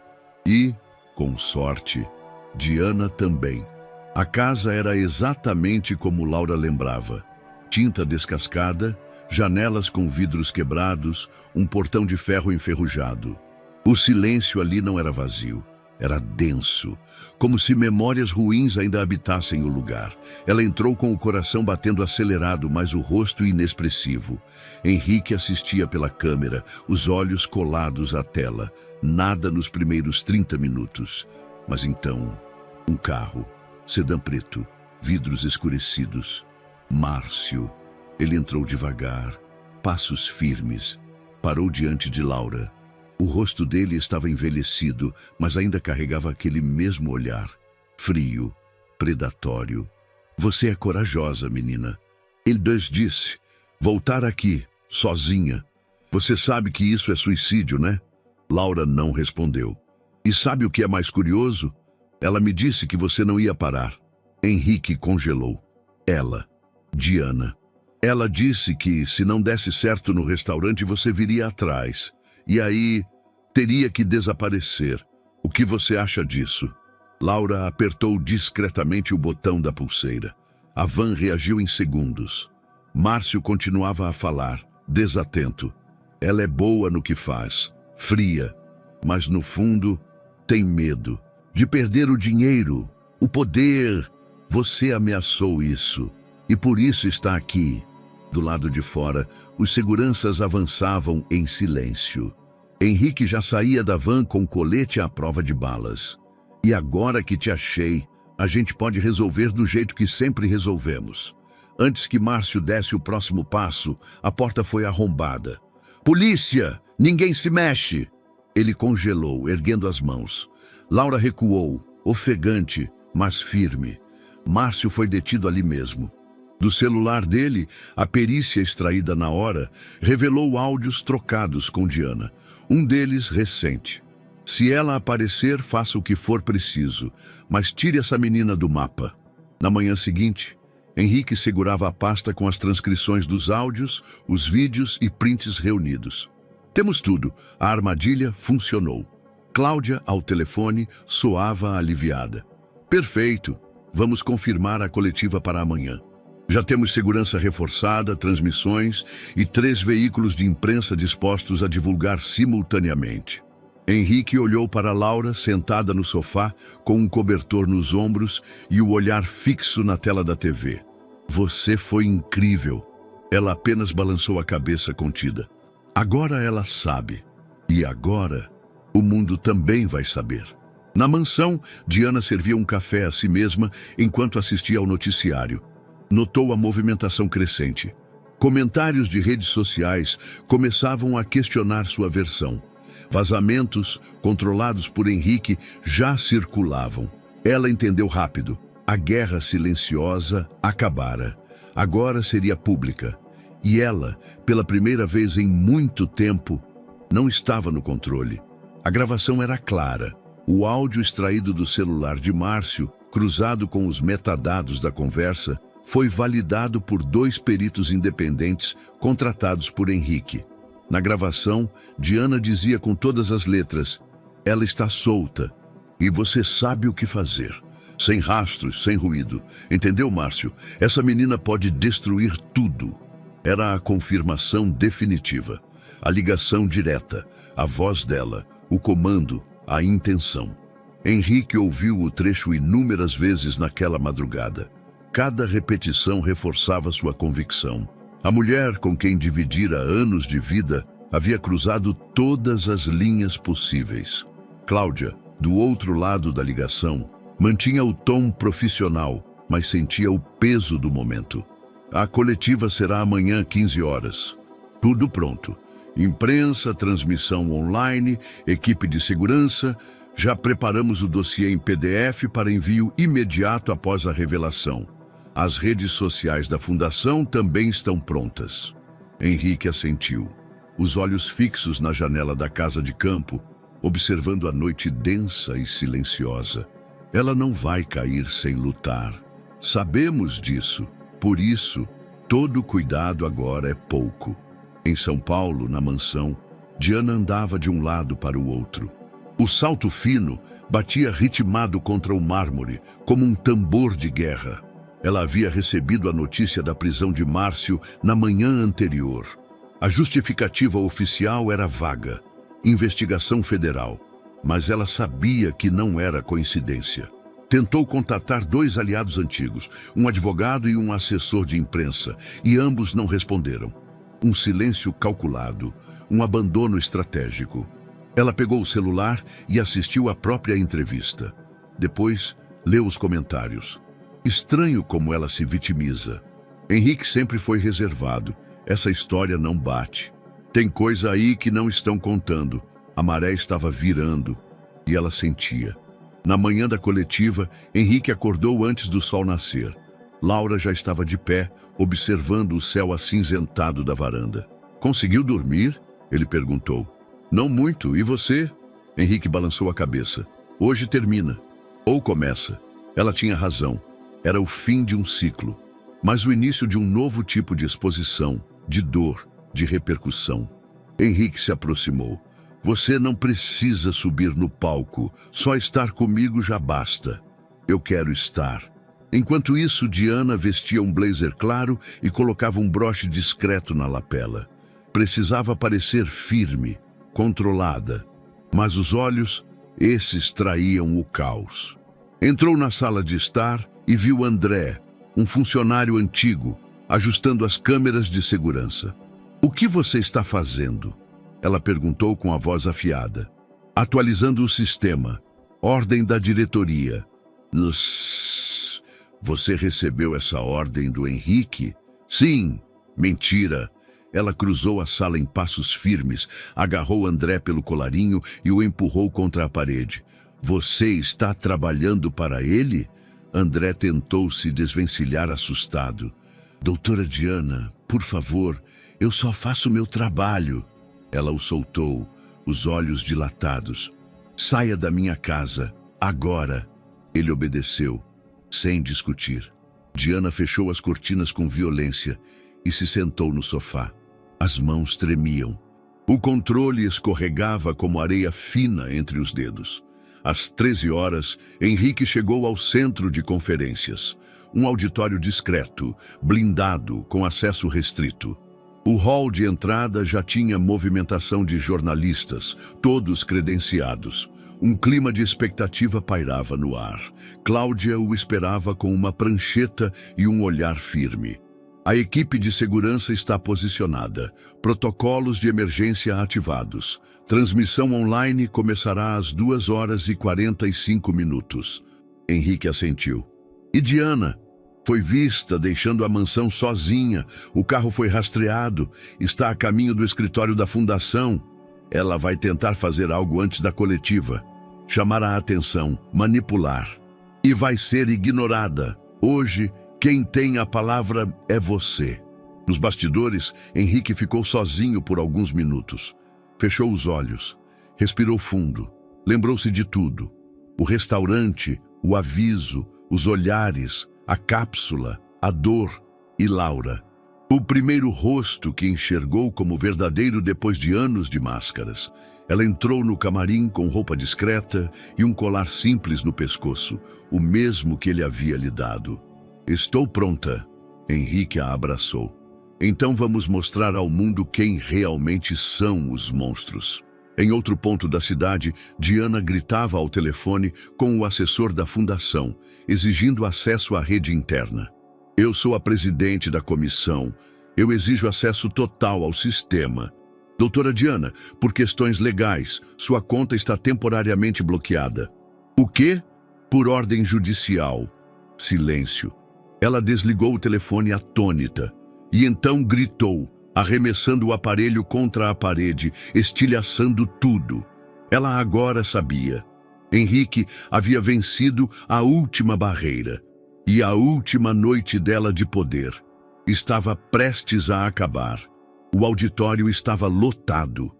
E, com sorte, Diana também. A casa era exatamente como Laura lembrava. Tinta descascada, janelas com vidros quebrados, um portão de ferro enferrujado. O silêncio ali não era vazio, era denso, como se memórias ruins ainda habitassem o lugar. Ela entrou com o coração batendo acelerado, mas o rosto inexpressivo. Henrique assistia pela câmera, os olhos colados à tela. Nada nos primeiros 30 minutos. Mas então, um carro, sedã preto, vidros escurecidos. Márcio. Ele entrou devagar, passos firmes. Parou diante de Laura. O rosto dele estava envelhecido, mas ainda carregava aquele mesmo olhar. Frio, predatório. Você é corajosa, menina. Ele disse, voltar aqui, sozinha. Você sabe que isso é suicídio, né? Laura não respondeu. E sabe o que é mais curioso? Ela me disse que você não ia parar. Henrique congelou. Ela, Diana. Ela disse que, se não desse certo no restaurante, você viria atrás. E aí, teria que desaparecer. O que você acha disso? Laura apertou discretamente o botão da pulseira. A van reagiu em segundos. Márcio continuava a falar, desatento. Ela é boa no que faz, fria, mas no fundo tem medo de perder o dinheiro, o poder. Você ameaçou isso e por isso está aqui. Do lado de fora, os seguranças avançavam em silêncio. Henrique já saía da van com colete à prova de balas. E agora que te achei, a gente pode resolver do jeito que sempre resolvemos. Antes que Márcio desse o próximo passo, a porta foi arrombada. Polícia! Ninguém se mexe! Ele congelou, erguendo as mãos. Laura recuou, ofegante, mas firme. Márcio foi detido ali mesmo. Do celular dele, a perícia extraída na hora revelou áudios trocados com Diana. Um deles recente. Se ela aparecer, faça o que for preciso, mas tire essa menina do mapa. Na manhã seguinte, Henrique segurava a pasta com as transcrições dos áudios, os vídeos e prints reunidos. Temos tudo. A armadilha funcionou. Cláudia, ao telefone, soava aliviada. Perfeito. Vamos confirmar a coletiva para amanhã. Já temos segurança reforçada, transmissões e 3 veículos de imprensa dispostos a divulgar simultaneamente. Henrique olhou para Laura, sentada no sofá, com um cobertor nos ombros e o olhar fixo na tela da TV. Você foi incrível. Ela apenas balançou a cabeça contida. Agora ela sabe. E agora, o mundo também vai saber. Na mansão, Diana servia um café a si mesma enquanto assistia ao noticiário. Notou a movimentação crescente. Comentários de redes sociais começavam a questionar sua versão. Vazamentos, controlados por Henrique, já circulavam. Ela entendeu rápido. A guerra silenciosa acabara. Agora seria pública. E ela, pela primeira vez em muito tempo, não estava no controle. A gravação era clara. O áudio extraído do celular de Márcio, cruzado com os metadados da conversa, foi validado por 2 peritos independentes contratados por Henrique. Na gravação, Diana dizia com todas as letras: ela está solta e você sabe o que fazer. Sem rastros, sem ruído. Entendeu, Márcio? Essa menina pode destruir tudo. Era a confirmação definitiva. A ligação direta, a voz dela, o comando, a intenção. Henrique ouviu o trecho inúmeras vezes naquela madrugada. Cada repetição reforçava sua convicção. A mulher com quem dividira anos de vida havia cruzado todas as linhas possíveis. Cláudia, do outro lado da ligação, mantinha o tom profissional, mas sentia o peso do momento. A coletiva será amanhã, 15 horas. Tudo pronto. Imprensa, transmissão online, equipe de segurança. Já preparamos o dossiê em PDF para envio imediato após a revelação. As redes sociais da Fundação também estão prontas. Henrique assentiu, os olhos fixos na janela da casa de campo, observando a noite densa e silenciosa. Ela não vai cair sem lutar. Sabemos disso. Por isso, todo cuidado agora é pouco. Em São Paulo, na mansão, Diana andava de um lado para o outro. O salto fino batia ritmado contra o mármore, como um tambor de guerra. Ela havia recebido a notícia da prisão de Márcio na manhã anterior. A justificativa oficial era vaga, investigação federal, mas ela sabia que não era coincidência. Tentou contatar 2 aliados antigos, um advogado e um assessor de imprensa, e ambos não responderam. Um silêncio calculado, um abandono estratégico. Ela pegou o celular e assistiu à própria entrevista. Depois, leu os comentários. Estranho como ela se vitimiza. Henrique sempre foi reservado. Essa história não bate. Tem coisa aí que não estão contando. A maré estava virando e ela sentia. Na manhã da coletiva, Henrique acordou antes do sol nascer. Laura já estava de pé, observando o céu acinzentado da varanda. Conseguiu dormir? Ele perguntou. Não muito. E você? Henrique balançou a cabeça. Hoje termina. Ou começa. Ela tinha razão. Era o fim de um ciclo, mas o início de um novo tipo de exposição, de dor, de repercussão. Henrique se aproximou. Você não precisa subir no palco, só estar comigo já basta. Eu quero estar. Enquanto isso, Diana vestia um blazer claro e colocava um broche discreto na lapela. Precisava parecer firme, controlada, mas os olhos, esses traíam o caos. Entrou na sala de estar e viu André, um funcionário antigo, ajustando as câmeras de segurança. O que você está fazendo? Ela perguntou com a voz afiada. Atualizando o sistema. Ordem da diretoria. Você recebeu essa ordem do Henrique? Sim. Mentira. Ela cruzou a sala em passos firmes, agarrou André pelo colarinho e o empurrou contra a parede. Você está trabalhando para ele? André tentou se desvencilhar assustado. Doutora Diana, por favor, eu só faço meu trabalho. Ela o soltou, os olhos dilatados. Saia da minha casa, agora. Ele obedeceu, sem discutir. Diana fechou as cortinas com violência e se sentou no sofá. As mãos tremiam. O controle escorregava como areia fina entre os dedos. Às 13 horas, Henrique chegou ao centro de conferências. Um auditório discreto, blindado, com acesso restrito. O hall de entrada já tinha movimentação de jornalistas, todos credenciados. Um clima de expectativa pairava no ar. Cláudia o esperava com uma prancheta e um olhar firme. A equipe de segurança está posicionada. Protocolos de emergência ativados. Transmissão online começará às 2h45. Henrique assentiu. E Diana? Foi vista deixando a mansão sozinha. O carro foi rastreado. Está a caminho do escritório da fundação. Ela vai tentar fazer algo antes da coletiva. Chamar a atenção, manipular. E vai ser ignorada. Hoje, quem tem a palavra é você. Nos bastidores, Henrique ficou sozinho por alguns minutos. Fechou os olhos, respirou fundo, lembrou-se de tudo. O restaurante, o aviso, os olhares, a cápsula, a dor e Laura. O primeiro rosto que enxergou como verdadeiro depois de anos de máscaras. Ela entrou no camarim com roupa discreta e um colar simples no pescoço, o mesmo que ele havia lhe dado. Estou pronta. Henrique a abraçou. Então vamos mostrar ao mundo quem realmente são os monstros. Em outro ponto da cidade, Diana gritava ao telefone com o assessor da fundação, exigindo acesso à rede interna. Eu sou a presidente da comissão. Eu exijo acesso total ao sistema. Doutora Diana, por questões legais, sua conta está temporariamente bloqueada. O quê? Por ordem judicial. Silêncio. Ela desligou o telefone atônita e então gritou, arremessando o aparelho contra a parede, estilhaçando tudo. Ela agora sabia. Henrique havia vencido a última barreira e a última noite dela de poder estava prestes a acabar. O auditório estava lotado.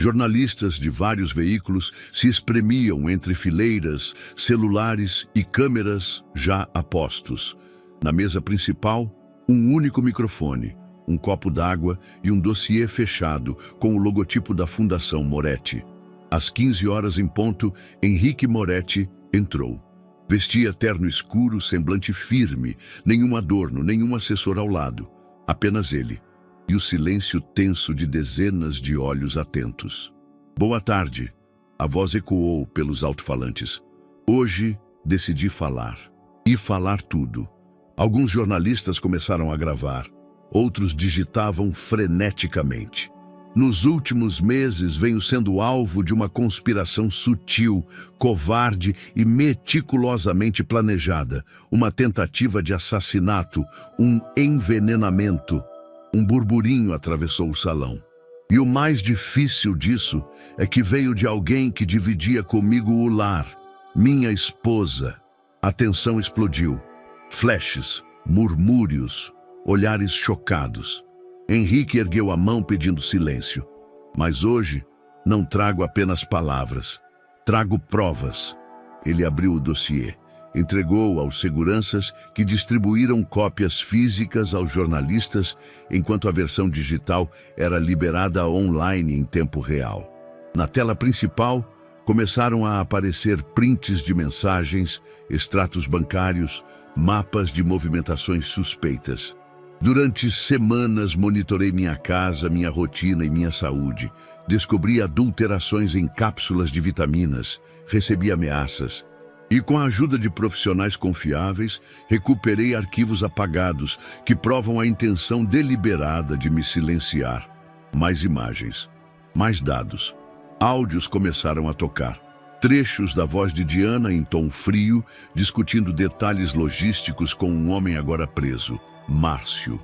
Jornalistas de vários veículos se espremiam entre fileiras, celulares e câmeras já a postos. Na mesa principal, um único microfone, um copo d'água e um dossiê fechado com o logotipo da Fundação Moretti. Às 15 horas em ponto, Henrique Moretti entrou. Vestia terno escuro, semblante firme, nenhum adorno, nenhum assessor ao lado. Apenas ele. E o silêncio tenso de dezenas de olhos atentos. Boa tarde. A voz ecoou pelos alto-falantes. Hoje decidi falar. E falar tudo. Alguns jornalistas começaram a gravar. Outros digitavam freneticamente. Nos últimos meses venho sendo alvo de uma conspiração sutil, covarde e meticulosamente planejada. Uma tentativa de assassinato, um envenenamento. Um burburinho atravessou o salão. E o mais difícil disso é que veio de alguém que dividia comigo o lar, minha esposa. A tensão explodiu. Flashes, murmúrios, olhares chocados. Henrique ergueu a mão pedindo silêncio. Mas hoje não trago apenas palavras, trago provas. Ele abriu o dossiê, entregou aos seguranças que distribuíram cópias físicas aos jornalistas, enquanto a versão digital era liberada online em tempo real. Na tela principal, começaram a aparecer prints de mensagens, extratos bancários, mapas de movimentações suspeitas. Durante semanas monitorei minha casa, minha rotina e minha saúde. Descobri adulterações em cápsulas de vitaminas, recebi ameaças. E com a ajuda de profissionais confiáveis, recuperei arquivos apagados que provam a intenção deliberada de me silenciar. Mais imagens. Mais dados. Áudios começaram a tocar. Trechos da voz de Diana em tom frio, discutindo detalhes logísticos com um homem agora preso, Márcio.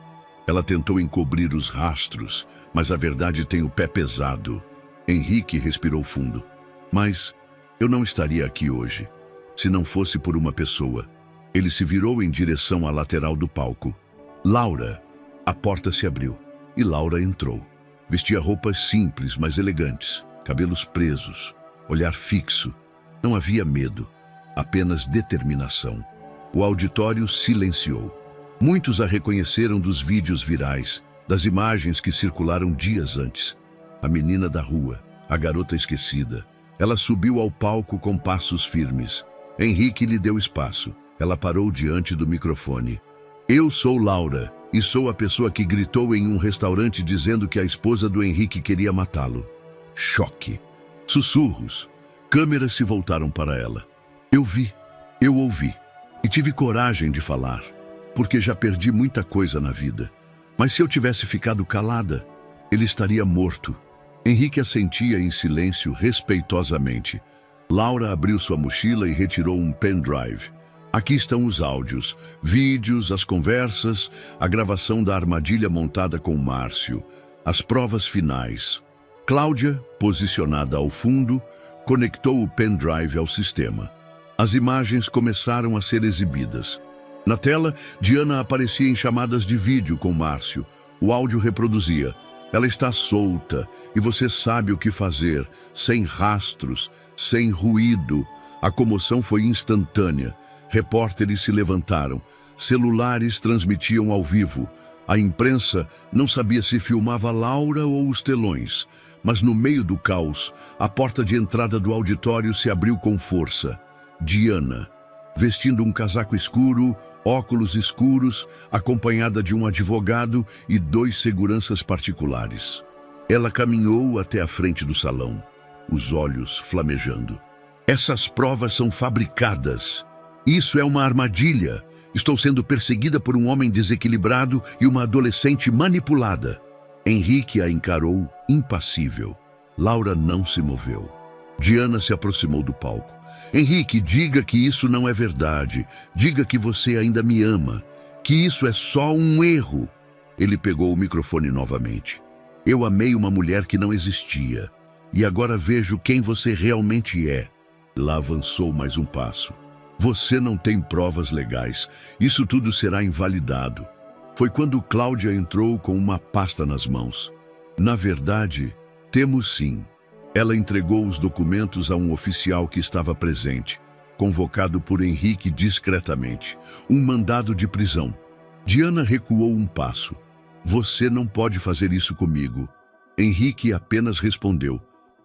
Ela tentou encobrir os rastros, mas a verdade tem o pé pesado. Henrique respirou fundo. Mas eu não estaria aqui hoje, se não fosse por uma pessoa. Ele se virou em direção à lateral do palco. Laura. A porta se abriu e Laura entrou. Vestia roupas simples, mas elegantes, cabelos presos, olhar fixo. Não havia medo, apenas determinação. O auditório silenciou. Muitos a reconheceram dos vídeos virais, das imagens que circularam dias antes. A menina da rua, a garota esquecida. Ela subiu ao palco com passos firmes. Henrique lhe deu espaço. Ela parou diante do microfone. Eu sou Laura e sou a pessoa que gritou em um restaurante dizendo que a esposa do Henrique queria matá-lo. Choque. Sussurros. Câmeras se voltaram para ela. Eu vi, eu ouvi e tive coragem de falar, porque já perdi muita coisa na vida. Mas se eu tivesse ficado calada, ele estaria morto. Henrique assentia em silêncio respeitosamente. Laura abriu sua mochila e retirou um pendrive. Aqui estão os áudios, vídeos, as conversas, a gravação da armadilha montada com Márcio, as provas finais. Cláudia, posicionada ao fundo, conectou o pendrive ao sistema. As imagens começaram a ser exibidas. Na tela, Diana aparecia em chamadas de vídeo com Márcio. O áudio reproduzia. Ela está solta e você sabe o que fazer, sem rastros, sem ruído. A comoção foi instantânea. Repórteres se levantaram. Celulares transmitiam ao vivo. A imprensa não sabia se filmava Laura ou os telões. Mas no meio do caos, a porta de entrada do auditório se abriu com força. Diana, vestindo um casaco escuro, óculos escuros, acompanhada de um advogado e 2 seguranças particulares. Ela caminhou até a frente do salão, os olhos flamejando. Essas provas são fabricadas. Isso é uma armadilha. Estou sendo perseguida por um homem desequilibrado e uma adolescente manipulada. Henrique a encarou, impassível. Laura não se moveu. Diana se aproximou do palco. Henrique, diga que isso não é verdade. Diga que você ainda me ama. Que isso é só um erro. Ele pegou o microfone novamente. Eu amei uma mulher que não existia. E agora vejo quem você realmente é. Lá avançou mais um passo. Você não tem provas legais. Isso tudo será invalidado. Foi quando Cláudia entrou com uma pasta nas mãos. Na verdade, temos sim. Ela entregou os documentos a um oficial que estava presente, convocado por Henrique discretamente. Um mandado de prisão. Diana recuou um passo. Você não pode fazer isso comigo. Henrique apenas respondeu.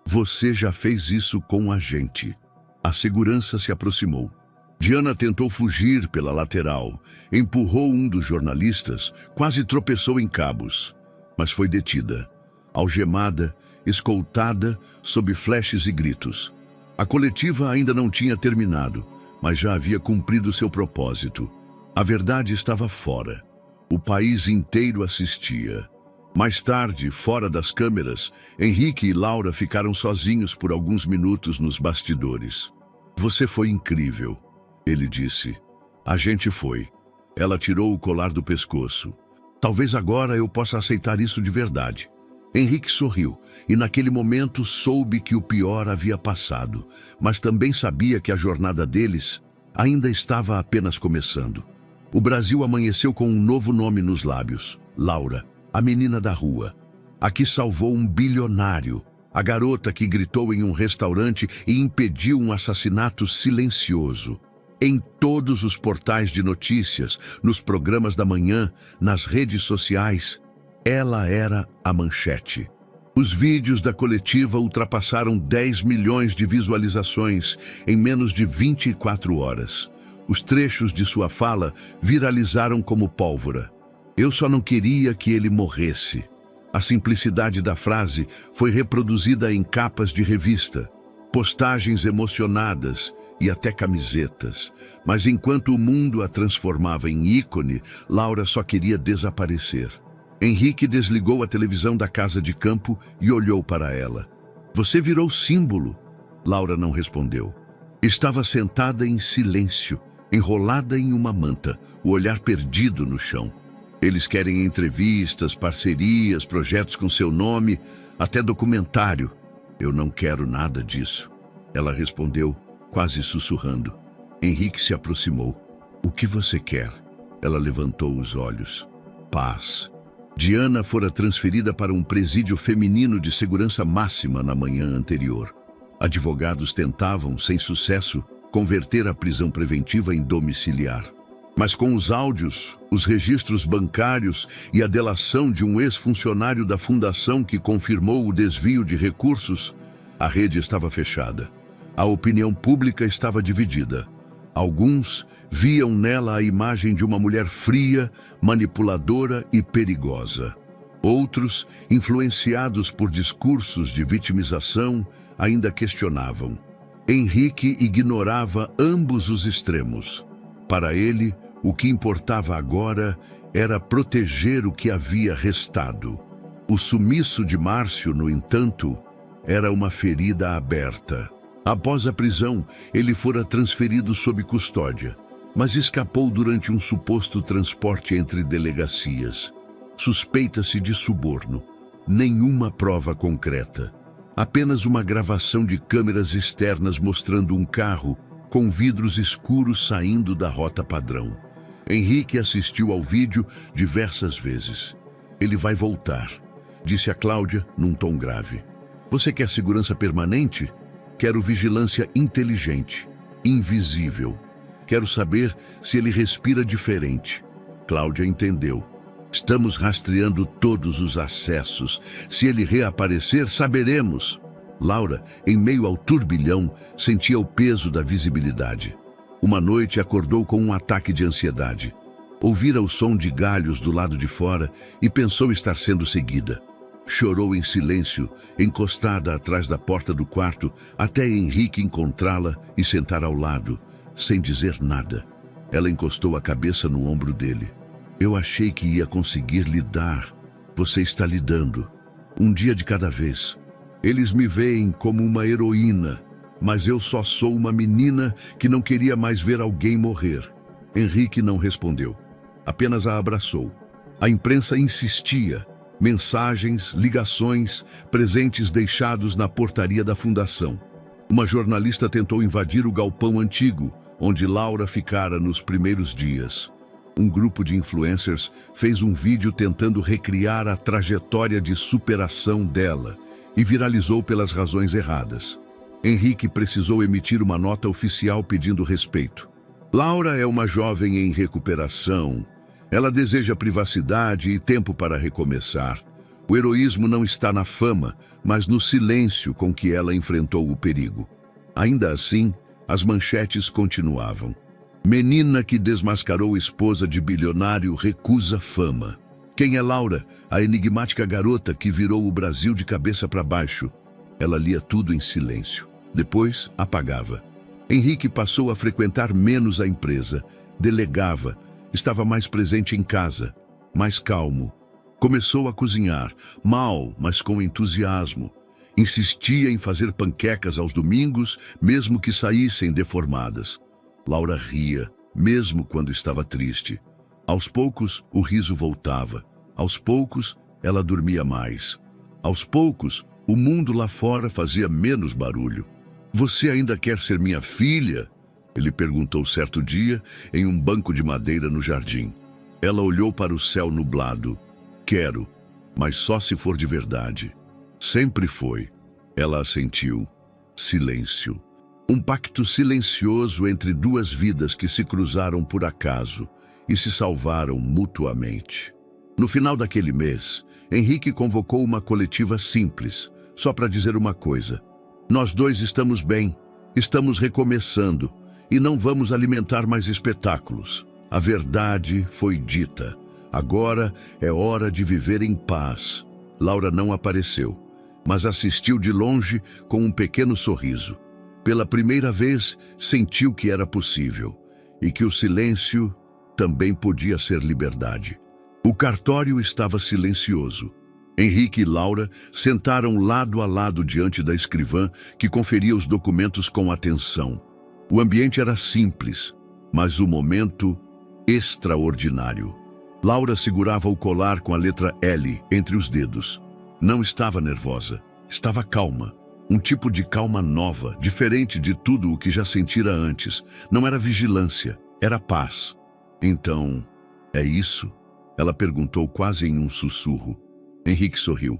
Você já fez isso com a gente. A segurança se aproximou. Diana tentou fugir pela lateral, empurrou um dos jornalistas, quase tropeçou em cabos, mas foi detida, algemada, escoltada, sob flashes e gritos. A coletiva ainda não tinha terminado, mas já havia cumprido seu propósito. A verdade estava fora. O país inteiro assistia. Mais tarde, fora das câmeras, Henrique e Laura ficaram sozinhos por alguns minutos nos bastidores. Você foi incrível. Ele disse. A gente foi. Ela tirou o colar do pescoço. Talvez agora eu possa aceitar isso de verdade. Henrique sorriu e naquele momento soube que o pior havia passado, mas também sabia que a jornada deles ainda estava apenas começando. O Brasil amanheceu com um novo nome nos lábios. Laura, a menina da rua. A que salvou um bilionário. A garota que gritou em um restaurante e impediu um assassinato silencioso. Em todos os portais de notícias, nos programas da manhã, nas redes sociais, ela era a manchete. Os vídeos da coletiva ultrapassaram 10 milhões de visualizações em menos de 24 horas. Os trechos de sua fala viralizaram como pólvora. Eu só não queria que ele morresse. A simplicidade da frase foi reproduzida em capas de revista, postagens emocionadas e até camisetas. Mas enquanto o mundo a transformava em ícone, Laura só queria desaparecer. Henrique desligou a televisão da casa de campo e olhou para ela. Você virou símbolo. Laura não respondeu. Estava sentada em silêncio, enrolada em uma manta, o olhar perdido no chão. Eles querem entrevistas, parcerias, projetos com seu nome, até documentário. Eu não quero nada disso. Ela respondeu, quase sussurrando. Henrique se aproximou. O que você quer? Ela levantou os olhos. Paz. Diana fora transferida para um presídio feminino de segurança máxima na manhã anterior. Advogados tentavam, sem sucesso, converter a prisão preventiva em domiciliar. Mas com os áudios, os registros bancários e a delação de um ex-funcionário da fundação que confirmou o desvio de recursos, a rede estava fechada. A opinião pública estava dividida. Alguns viam nela a imagem de uma mulher fria, manipuladora e perigosa. Outros, influenciados por discursos de vitimização, ainda questionavam. Henrique ignorava ambos os extremos. Para ele, o que importava agora era proteger o que havia restado. O sumiço de Márcio, no entanto, era uma ferida aberta. Após a prisão, ele fora transferido sob custódia, mas escapou durante um suposto transporte entre delegacias. Suspeita-se de suborno. Nenhuma prova concreta. Apenas uma gravação de câmeras externas mostrando um carro com vidros escuros saindo da rota padrão. Henrique assistiu ao vídeo diversas vezes. Ele vai voltar, disse a Cláudia num tom grave. Você quer segurança permanente? Quero vigilância inteligente, invisível. Quero saber se ele respira diferente. Cláudia entendeu. Estamos rastreando todos os acessos. Se ele reaparecer, saberemos. Laura, em meio ao turbilhão, sentia o peso da visibilidade. Uma noite acordou com um ataque de ansiedade. Ouvira o som de galhos do lado de fora e pensou estar sendo seguida. Chorou em silêncio, encostada atrás da porta do quarto, até Henrique encontrá-la e sentar ao lado, sem dizer nada. Ela encostou a cabeça no ombro dele. Eu achei que ia conseguir lidar. Você está lidando. Um dia de cada vez. Eles me veem como uma heroína, mas eu só sou uma menina que não queria mais ver alguém morrer. Henrique não respondeu. Apenas a abraçou. A imprensa insistia. Mensagens, ligações, presentes deixados na portaria da fundação. Uma jornalista tentou invadir o galpão antigo, onde Laura ficara nos primeiros dias. Um grupo de influencers fez um vídeo tentando recriar a trajetória de superação dela e viralizou pelas razões erradas. Henrique precisou emitir uma nota oficial pedindo respeito. Laura é uma jovem em recuperação. Ela deseja privacidade e tempo para recomeçar. O heroísmo não está na fama, mas no silêncio com que ela enfrentou o perigo. Ainda assim, as manchetes continuavam. Menina que desmascarou esposa de bilionário recusa fama. Quem é Laura, a enigmática garota que virou o Brasil de cabeça para baixo? Ela lia tudo em silêncio. Depois, apagava. Henrique passou a frequentar menos a empresa. Delegava. Estava mais presente em casa, mais calmo. Começou a cozinhar, mal, mas com entusiasmo. Insistia em fazer panquecas aos domingos, mesmo que saíssem deformadas. Laura ria, mesmo quando estava triste. Aos poucos, o riso voltava. Aos poucos, ela dormia mais. Aos poucos, o mundo lá fora fazia menos barulho. Você ainda quer ser minha filha? Ele perguntou certo dia, em um banco de madeira no jardim. Ela olhou para o céu nublado. Quero, mas só se for de verdade. Sempre foi. Ela assentiu. Silêncio. Um pacto silencioso entre duas vidas que se cruzaram por acaso e se salvaram mutuamente. No final daquele mês, Henrique convocou uma coletiva simples, só para dizer uma coisa. Nós dois estamos bem, estamos recomeçando. E não vamos alimentar mais espetáculos. A verdade foi dita. Agora é hora de viver em paz. Laura não apareceu, mas assistiu de longe com um pequeno sorriso. Pela primeira vez, sentiu que era possível e que o silêncio também podia ser liberdade. O cartório estava silencioso. Henrique e Laura sentaram lado a lado diante da escrivã, que conferia os documentos com atenção. O ambiente era simples, mas o momento extraordinário. Laura segurava o colar com a letra L entre os dedos. Não estava nervosa, estava calma. Um tipo de calma nova, diferente de tudo o que já sentira antes. Não era vigilância, era paz. Então, é isso? Ela perguntou quase em um sussurro. Henrique sorriu.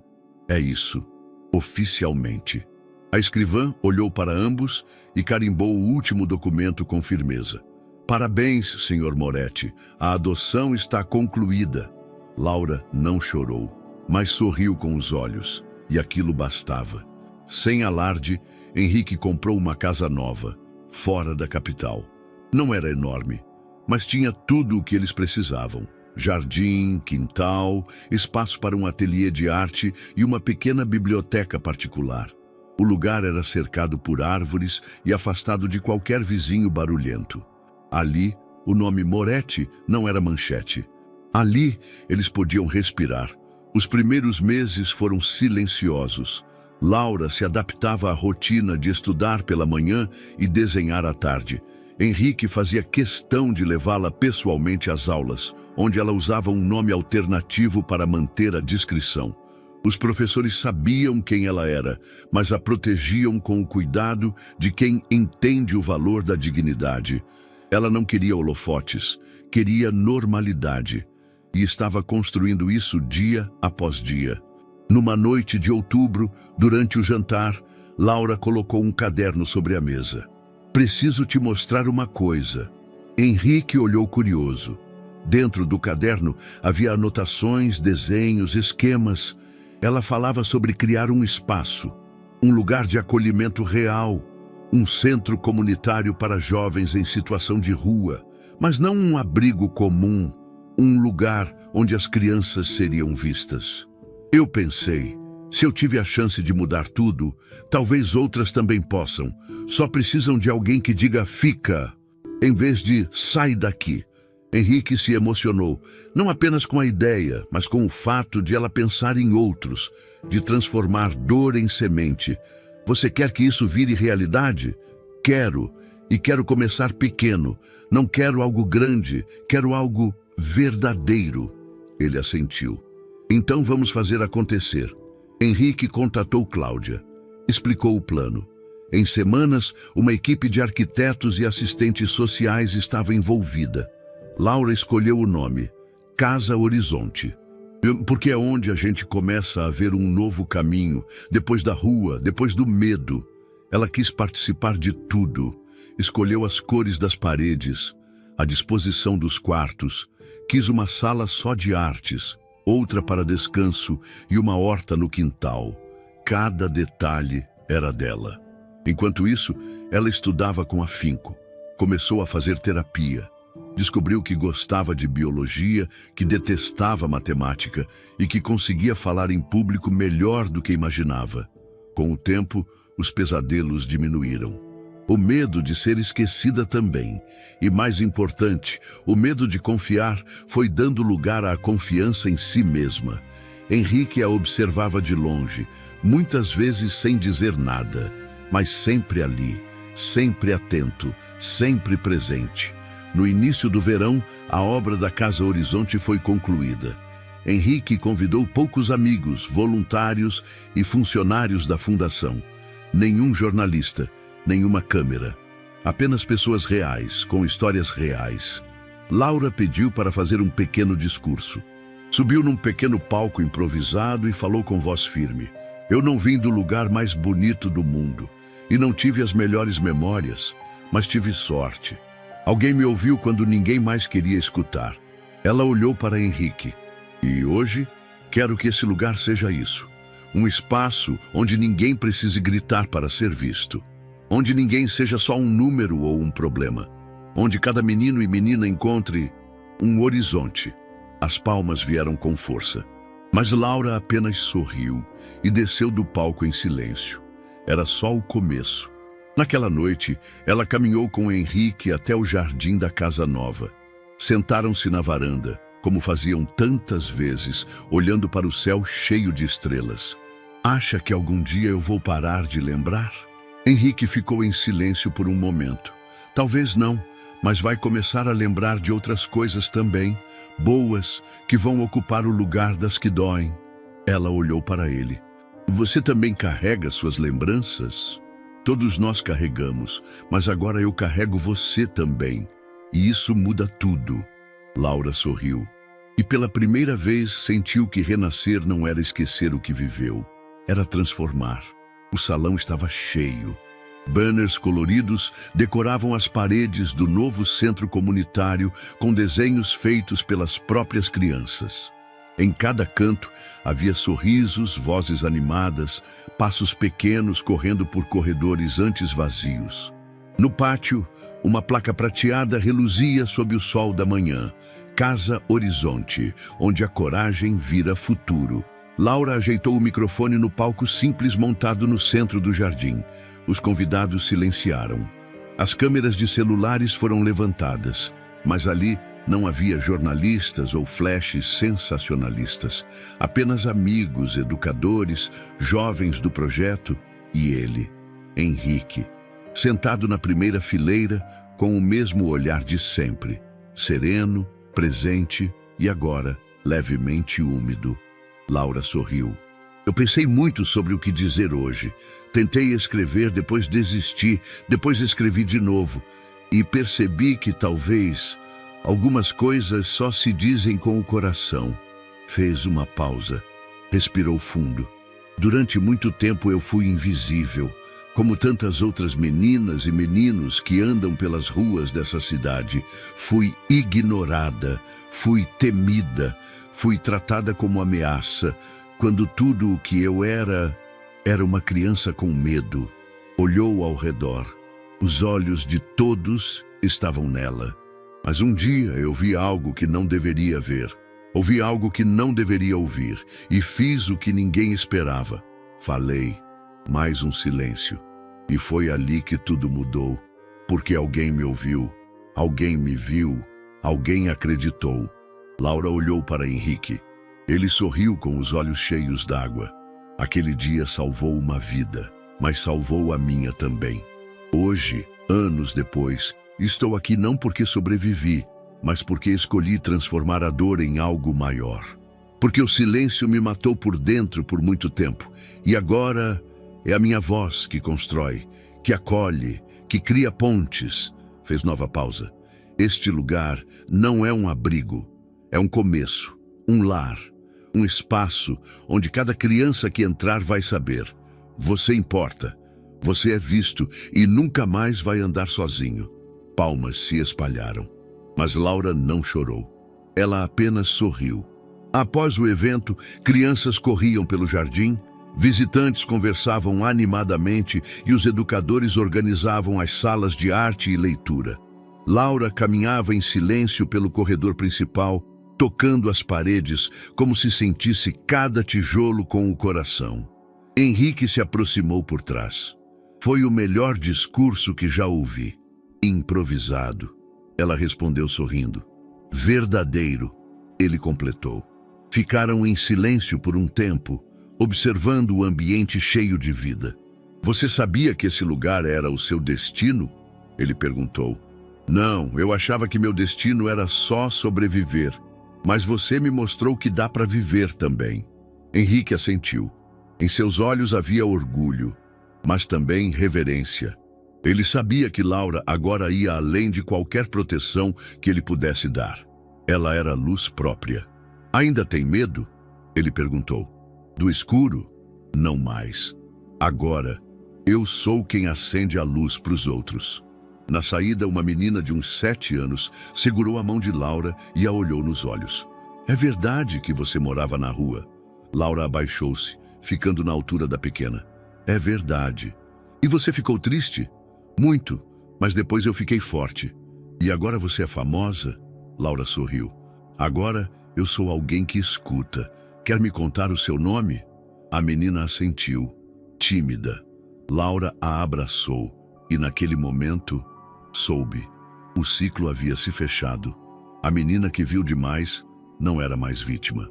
É isso, oficialmente. A escrivã olhou para ambos e carimbou o último documento com firmeza. Parabéns, Sr. Moretti. A adoção está concluída. Laura não chorou, mas sorriu com os olhos, e aquilo bastava. Sem alarde, Henrique comprou uma casa nova, fora da capital. Não era enorme, mas tinha tudo o que eles precisavam. Jardim, quintal, espaço para um ateliê de arte e uma pequena biblioteca particular. O lugar era cercado por árvores e afastado de qualquer vizinho barulhento. Ali, o nome Moretti não era manchete. Ali, eles podiam respirar. Os primeiros meses foram silenciosos. Laura se adaptava à rotina de estudar pela manhã e desenhar à tarde. Henrique fazia questão de levá-la pessoalmente às aulas, onde ela usava um nome alternativo para manter a discrição. Os professores sabiam quem ela era, mas a protegiam com o cuidado de quem entende o valor da dignidade. Ela não queria holofotes, queria normalidade, e estava construindo isso dia após dia. Numa noite de outubro, durante o jantar, Laura colocou um caderno sobre a mesa. Preciso te mostrar uma coisa. Henrique olhou curioso. Dentro do caderno havia anotações, desenhos, esquemas. Ela falava sobre criar um espaço, um lugar de acolhimento real, um centro comunitário para jovens em situação de rua, mas não um abrigo comum, um lugar onde as crianças seriam vistas. Eu pensei, se eu tive a chance de mudar tudo, talvez outras também possam. Só precisam de alguém que diga fica, em vez de sai daqui. Henrique se emocionou, não apenas com a ideia, mas com o fato de ela pensar em outros, de transformar dor em semente. Você quer que isso vire realidade? Quero, e quero começar pequeno. Não quero algo grande, quero algo verdadeiro. Ele assentiu. Então vamos fazer acontecer. Henrique contatou Cláudia. Explicou o plano. Em semanas, uma equipe de arquitetos e assistentes sociais estava envolvida. Laura escolheu o nome, Casa Horizonte, porque é onde a gente começa a ver um novo caminho, depois da rua, depois do medo. Ela quis participar de tudo. Escolheu as cores das paredes, a disposição dos quartos. Quis uma sala só de artes, outra para descanso e uma horta no quintal. Cada detalhe era dela. Enquanto isso, ela estudava com afinco. Começou a fazer terapia. Descobriu que gostava de biologia, que detestava matemática e que conseguia falar em público melhor do que imaginava. Com o tempo, os pesadelos diminuíram. O medo de ser esquecida também. E mais importante, o medo de confiar foi dando lugar à confiança em si mesma. Henrique a observava de longe, muitas vezes sem dizer nada, mas sempre ali, sempre atento, sempre presente. No início do verão, a obra da Casa Horizonte foi concluída. Henrique convidou poucos amigos, voluntários e funcionários da fundação. Nenhum jornalista, nenhuma câmera. Apenas pessoas reais, com histórias reais. Laura pediu para fazer um pequeno discurso. Subiu num pequeno palco improvisado e falou com voz firme. Eu não vim do lugar mais bonito do mundo e não tive as melhores memórias, mas tive sorte. Alguém me ouviu quando ninguém mais queria escutar. Ela olhou para Henrique. E hoje, quero que esse lugar seja isso. Um espaço onde ninguém precise gritar para ser visto. Onde ninguém seja só um número ou um problema. Onde cada menino e menina encontre um horizonte. As palmas vieram com força. Mas Laura apenas sorriu e desceu do palco em silêncio. Era só o começo. Naquela noite, ela caminhou com Henrique até o jardim da casa nova. Sentaram-se na varanda, como faziam tantas vezes, olhando para o céu cheio de estrelas. Acha que algum dia eu vou parar de lembrar? Henrique ficou em silêncio por um momento. Talvez não, mas vai começar a lembrar de outras coisas também, boas, que vão ocupar o lugar das que doem. Ela olhou para ele. Você também carrega suas lembranças? Todos nós carregamos, mas agora eu carrego você também. E isso muda tudo. Laura sorriu. E pela primeira vez sentiu que renascer não era esquecer o que viveu. Era transformar. O salão estava cheio. Banners coloridos decoravam as paredes do novo centro comunitário com desenhos feitos pelas próprias crianças. Em cada canto havia sorrisos, vozes animadas, passos pequenos correndo por corredores antes vazios. No pátio, uma placa prateada reluzia sob o sol da manhã. Casa Horizonte, onde a coragem vira futuro. Laura ajeitou o microfone no palco simples montado no centro do jardim. Os convidados silenciaram. As câmeras de celulares foram levantadas, mas ali não havia jornalistas ou flashes sensacionalistas. Apenas amigos, educadores, jovens do projeto e ele, Henrique, sentado na primeira fileira com o mesmo olhar de sempre, sereno, presente e agora levemente úmido. Laura sorriu. Eu pensei muito sobre o que dizer hoje. Tentei escrever, depois desisti, depois escrevi de novo. E percebi que talvez algumas coisas só se dizem com o coração. Fez uma pausa. Respirou fundo. Durante muito tempo eu fui invisível, como tantas outras meninas e meninos que andam pelas ruas dessa cidade. Fui ignorada, fui temida, fui tratada como ameaça, quando tudo o que eu era uma criança com medo. Olhou ao redor. Os olhos de todos estavam nela. Mas um dia eu vi algo que não deveria ver. Ouvi algo que não deveria ouvir. E fiz o que ninguém esperava. Falei. Mais um silêncio. E foi ali que tudo mudou. Porque alguém me ouviu. Alguém me viu. Alguém acreditou. Laura olhou para Henrique. Ele sorriu com os olhos cheios d'água. Aquele dia salvou uma vida, mas salvou a minha também. Hoje, anos depois, estou aqui não porque sobrevivi, mas porque escolhi transformar a dor em algo maior. Porque o silêncio me matou por dentro por muito tempo, e agora é a minha voz que constrói, que acolhe, que cria pontes. Fez nova pausa. Este lugar não é um abrigo, é um começo, um lar, um espaço onde cada criança que entrar vai saber: você importa, você é visto e nunca mais vai andar sozinho. Palmas se espalharam, mas Laura não chorou. Ela apenas sorriu. Após o evento, crianças corriam pelo jardim, visitantes conversavam animadamente e os educadores organizavam as salas de arte e leitura. Laura caminhava em silêncio pelo corredor principal, tocando as paredes como se sentisse cada tijolo com o coração. Henrique se aproximou por trás. Foi o melhor discurso que já ouvi. Improvisado. Ela respondeu sorrindo. Verdadeiro, ele completou. Ficaram em silêncio por um tempo, observando o ambiente cheio de vida. Você sabia que esse lugar era o seu destino? Ele perguntou. Não, eu achava que meu destino era só sobreviver. Mas você me mostrou que dá para viver também. Henrique assentiu. Em seus olhos havia orgulho, mas também reverência. Ele sabia que Laura agora ia além de qualquer proteção que ele pudesse dar. Ela era luz própria. Ainda tem medo? Ele perguntou. Do escuro? Não mais. Agora, eu sou quem acende a luz para os outros. Na saída, uma menina de uns 7 anos segurou a mão de Laura e a olhou nos olhos. É verdade que você morava na rua? Laura abaixou-se, ficando na altura da pequena. É verdade. E você ficou triste? Muito, mas depois eu fiquei forte. E agora você é famosa? Laura sorriu. Agora eu sou alguém que escuta. Quer me contar o seu nome? A menina assentiu, tímida. Laura a abraçou e naquele momento soube. O ciclo havia se fechado. A menina que viu demais não era mais vítima.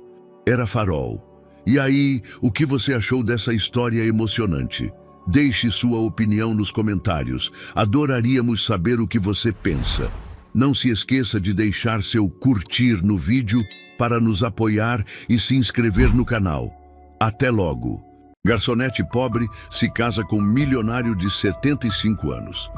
Era Farol. E aí, o que você achou dessa história emocionante? Deixe sua opinião nos comentários. Adoraríamos saber o que você pensa. Não se esqueça de deixar seu curtir no vídeo para nos apoiar e se inscrever no canal. Até logo! Garçonete pobre se casa com milionário de 75 anos.